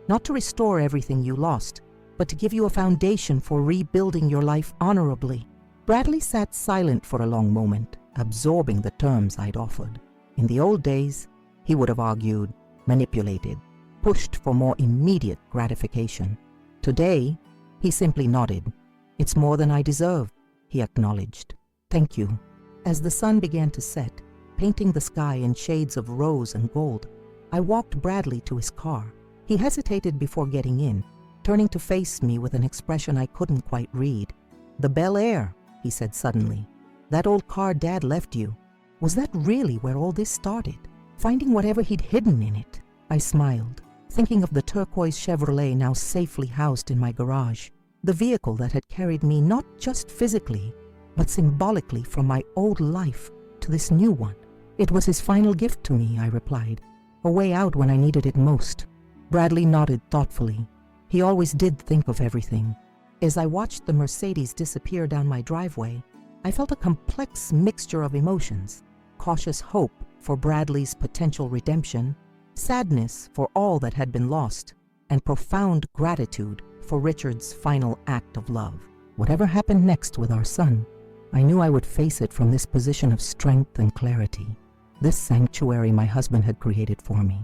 not to restore everything you lost, but to give you a foundation for rebuilding your life honorably. Bradley sat silent for a long moment, absorbing the terms I'd offered. In the old days, he would have argued, manipulated, pushed for more immediate gratification. Today, he simply nodded. It's more than I deserve, he acknowledged. Thank you. As the sun began to set, painting the sky in shades of rose and gold, I walked Bradley to his car. He hesitated before getting in, turning to face me with an expression I couldn't quite read. The Bel Air, he said suddenly. That old car Dad left you. Was that really where all this started? Finding whatever he'd hidden in it? I smiled, thinking of the turquoise Chevrolet now safely housed in my garage, the vehicle that had carried me not just physically, but symbolically from my old life to this new one. It was his final gift to me, I replied, a way out when I needed it most. Bradley nodded thoughtfully. He always did think of everything. As I watched the Mercedes disappear down my driveway, I felt a complex mixture of emotions: cautious hope for Bradley's potential redemption, sadness for all that had been lost, and profound gratitude for Richard's final act of love. Whatever happened next with our son, I knew I would face it from this position of strength and clarity, this sanctuary my husband had created for me.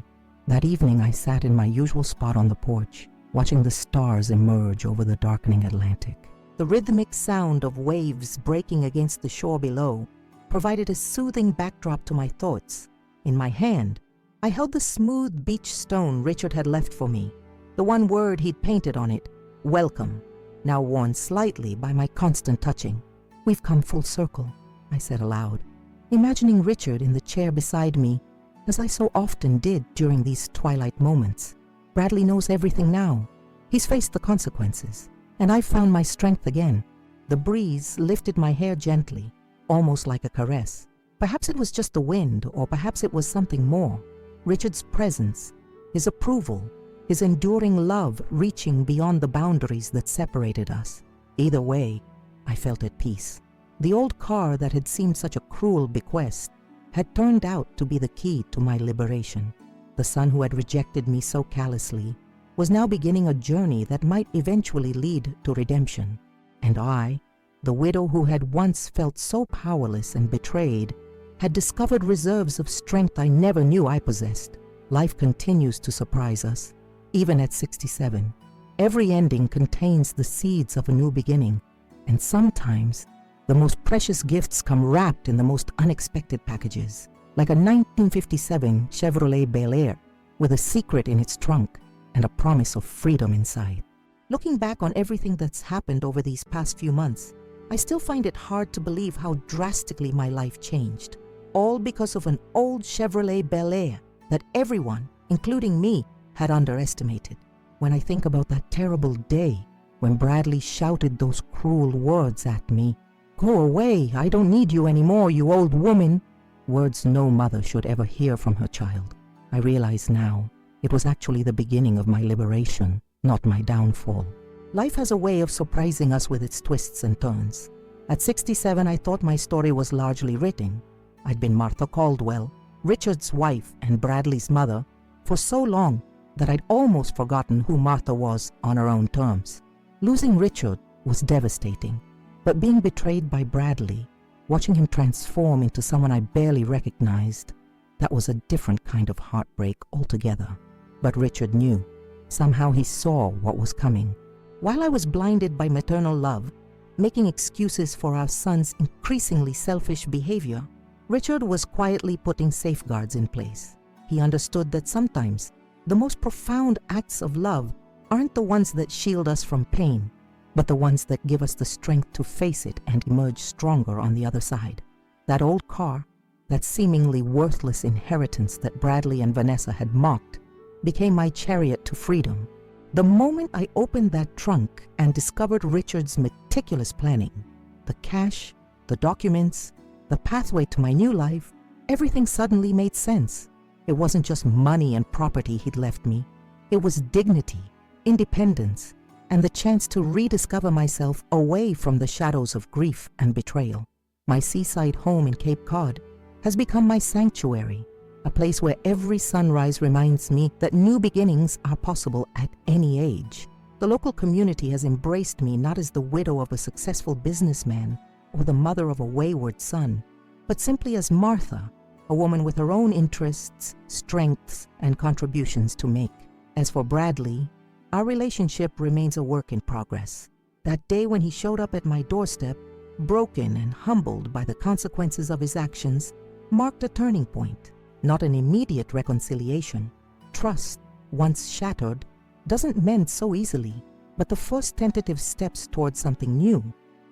That evening I sat in my usual spot on the porch, watching the stars emerge over the darkening Atlantic. The rhythmic sound of waves breaking against the shore below provided a soothing backdrop to my thoughts. In my hand, I held the smooth beach stone Richard had left for me, the one word he'd painted on it, welcome, now worn slightly by my constant touching. We've come full circle, I said aloud, imagining Richard in the chair beside me, as I so often did during these twilight moments. Bradley knows everything now. He's faced the consequences, and I've found my strength again. The breeze lifted my hair gently, almost like a caress. Perhaps it was just the wind, or perhaps it was something more. Richard's presence, his approval, his enduring love reaching beyond the boundaries that separated us. Either way, I felt at peace. The old car that had seemed such a cruel bequest had turned out to be the key to my liberation. The son who had rejected me so callously was now beginning a journey that might eventually lead to redemption. And I, the widow who had once felt so powerless and betrayed, had discovered reserves of strength I never knew I possessed. Life continues to surprise us, even at 67. Every ending contains the seeds of a new beginning, and sometimes the most precious gifts come wrapped in the most unexpected packages, like a 1957 Chevrolet Bel Air with a secret in its trunk and a promise of freedom inside. Looking back on everything that's happened over these past few months, I still find it hard to believe how drastically my life changed, all because of an old Chevrolet Bel Air that everyone, including me, had underestimated. When I think about that terrible day when Bradley shouted those cruel words at me, "Go away, I don't need you anymore, you old woman," words no mother should ever hear from her child, I realize now it was actually the beginning of my liberation, not my downfall. Life has a way of surprising us with its twists and turns. At 67, I thought my story was largely written. I'd been Martha Caldwell, Richard's wife and Bradley's mother, for so long that I'd almost forgotten who Martha was on her own terms. Losing Richard was devastating, but being betrayed by Bradley, watching him transform into someone I barely recognized, that was a different kind of heartbreak altogether. But Richard knew. Somehow he saw what was coming. While I was blinded by maternal love, making excuses for our son's increasingly selfish behavior, Richard was quietly putting safeguards in place. He understood that sometimes the most profound acts of love aren't the ones that shield us from pain, but the ones that give us the strength to face it and emerge stronger on the other side. That old car, that seemingly worthless inheritance that Bradley and Vanessa had mocked, became my chariot to freedom. The moment I opened that trunk and discovered Richard's meticulous planning, the cash, the documents, the pathway to my new life, everything suddenly made sense. It wasn't just money and property he'd left me. It was dignity, independence, and the chance to rediscover myself away from the shadows of grief and betrayal. My seaside home in Cape Cod has become my sanctuary, a place where every sunrise reminds me that new beginnings are possible at any age. The local community has embraced me not as the widow of a successful businessman or the mother of a wayward son, but simply as Martha, a woman with her own interests, strengths, and contributions to make. As for Bradley, our relationship remains a work in progress. That day when he showed up at my doorstep, broken and humbled by the consequences of his actions, marked a turning point. Not an immediate reconciliation. Trust, once shattered, doesn't mend so easily, but the first tentative steps towards something new,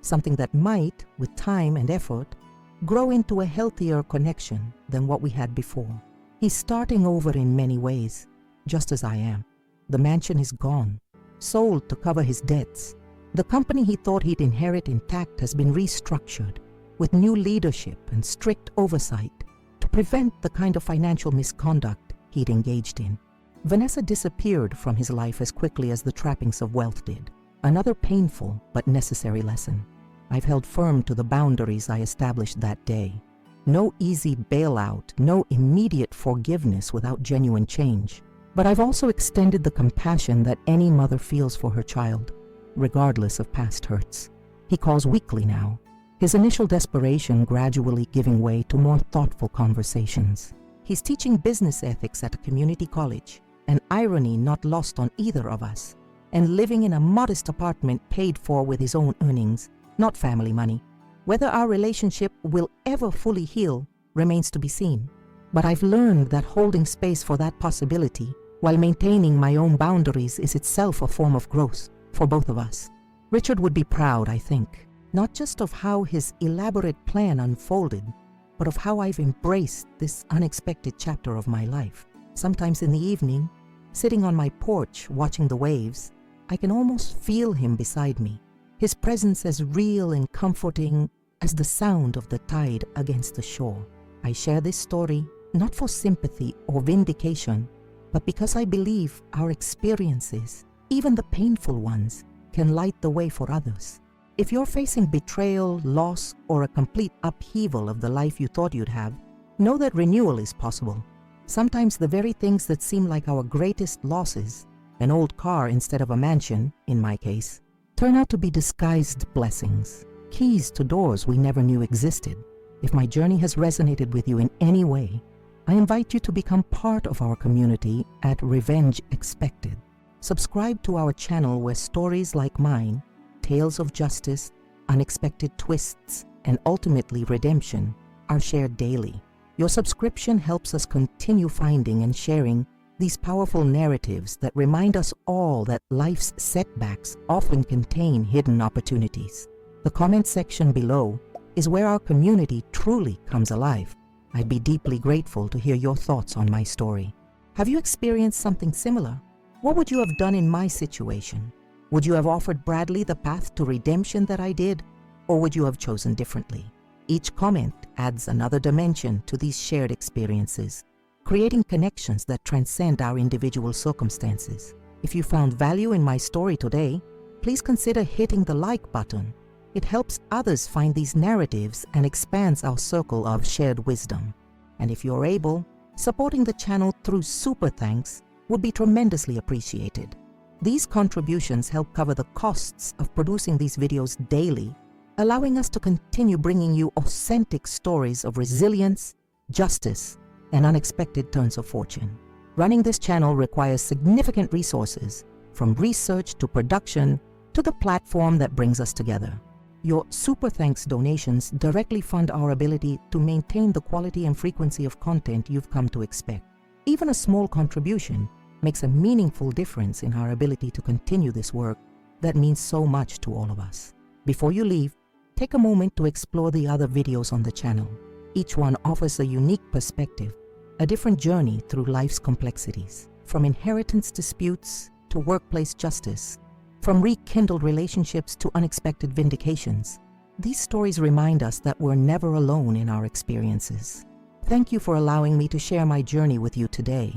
something that might, with time and effort, grow into a healthier connection than what we had before. He's starting over in many ways, just as I am. The mansion is gone, sold to cover his debts. The company he thought he'd inherit intact has been restructured, with new leadership and strict oversight, to prevent the kind of financial misconduct he'd engaged in. Vanessa disappeared from his life as quickly as the trappings of wealth did. Another painful but necessary lesson. I've held firm to the boundaries I established that day. No easy bailout, no immediate forgiveness without genuine change. But I've also extended the compassion that any mother feels for her child, regardless of past hurts. He calls weekly now, his initial desperation gradually giving way to more thoughtful conversations. He's teaching business ethics at a community college, an irony not lost on either of us, and living in a modest apartment paid for with his own earnings, not family money. Whether our relationship will ever fully heal remains to be seen. But I've learned that holding space for that possibility while maintaining my own boundaries is itself a form of growth for both of us. Richard would be proud, I think, not just of how his elaborate plan unfolded, but of how I've embraced this unexpected chapter of my life. Sometimes in the evening, sitting on my porch watching the waves, I can almost feel him beside me, his presence as real and comforting as the sound of the tide against the shore. I share this story not for sympathy or vindication, but because I believe our experiences, even the painful ones, can light the way for others. If you're facing betrayal, loss, or a complete upheaval of the life you thought you'd have, know that renewal is possible. Sometimes the very things that seem like our greatest losses, an old car instead of a mansion, in my case, turn out to be disguised blessings, keys to doors we never knew existed. If my journey has resonated with you in any way, I invite you to become part of our community at Revenge Expected. Subscribe to our channel where stories like mine, tales of justice, unexpected twists, and ultimately redemption are shared daily. Your subscription helps us continue finding and sharing these powerful narratives that remind us all that life's setbacks often contain hidden opportunities. The comment section below is where our community truly comes alive. I'd be deeply grateful to hear your thoughts on my story. Have you experienced something similar? What would you have done in my situation? Would you have offered Bradley the path to redemption that I did, or would you have chosen differently? Each comment adds another dimension to these shared experiences, creating connections that transcend our individual circumstances. If you found value in my story today, please consider hitting the like button. It helps others find these narratives and expands our circle of shared wisdom. And if you're able, supporting the channel through super thanks would be tremendously appreciated. These contributions help cover the costs of producing these videos daily, allowing us to continue bringing you authentic stories of resilience, justice, and unexpected turns of fortune. Running this channel requires significant resources, from research to production to the platform that brings us together. Your super thanks donations directly fund our ability to maintain the quality and frequency of content you've come to expect. Even a small contribution makes a meaningful difference in our ability to continue this work that means so much to all of us. Before you leave, take a moment to explore the other videos on the channel. Each one offers a unique perspective, a different journey through life's complexities, from inheritance disputes to workplace justice, from rekindled relationships to unexpected vindications. These stories remind us that we're never alone in our experiences. Thank you for allowing me to share my journey with you today.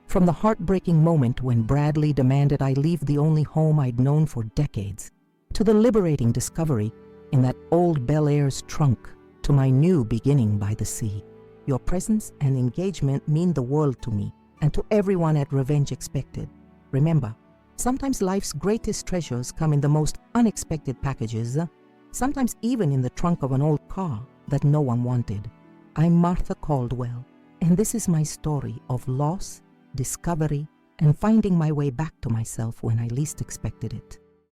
From the heartbreaking moment when Bradley demanded I leave the only home I'd known for decades, to the liberating discovery in that old Bel Air's trunk, to my new beginning by the sea. Your presence and engagement mean the world to me and to everyone at Revenge Expected. Remember, sometimes life's greatest treasures come in the most unexpected packages, sometimes even in the trunk of an old car that no one wanted. I'm Martha Caldwell, and this is my story of loss, discovery, and finding my way back to myself when I least expected it.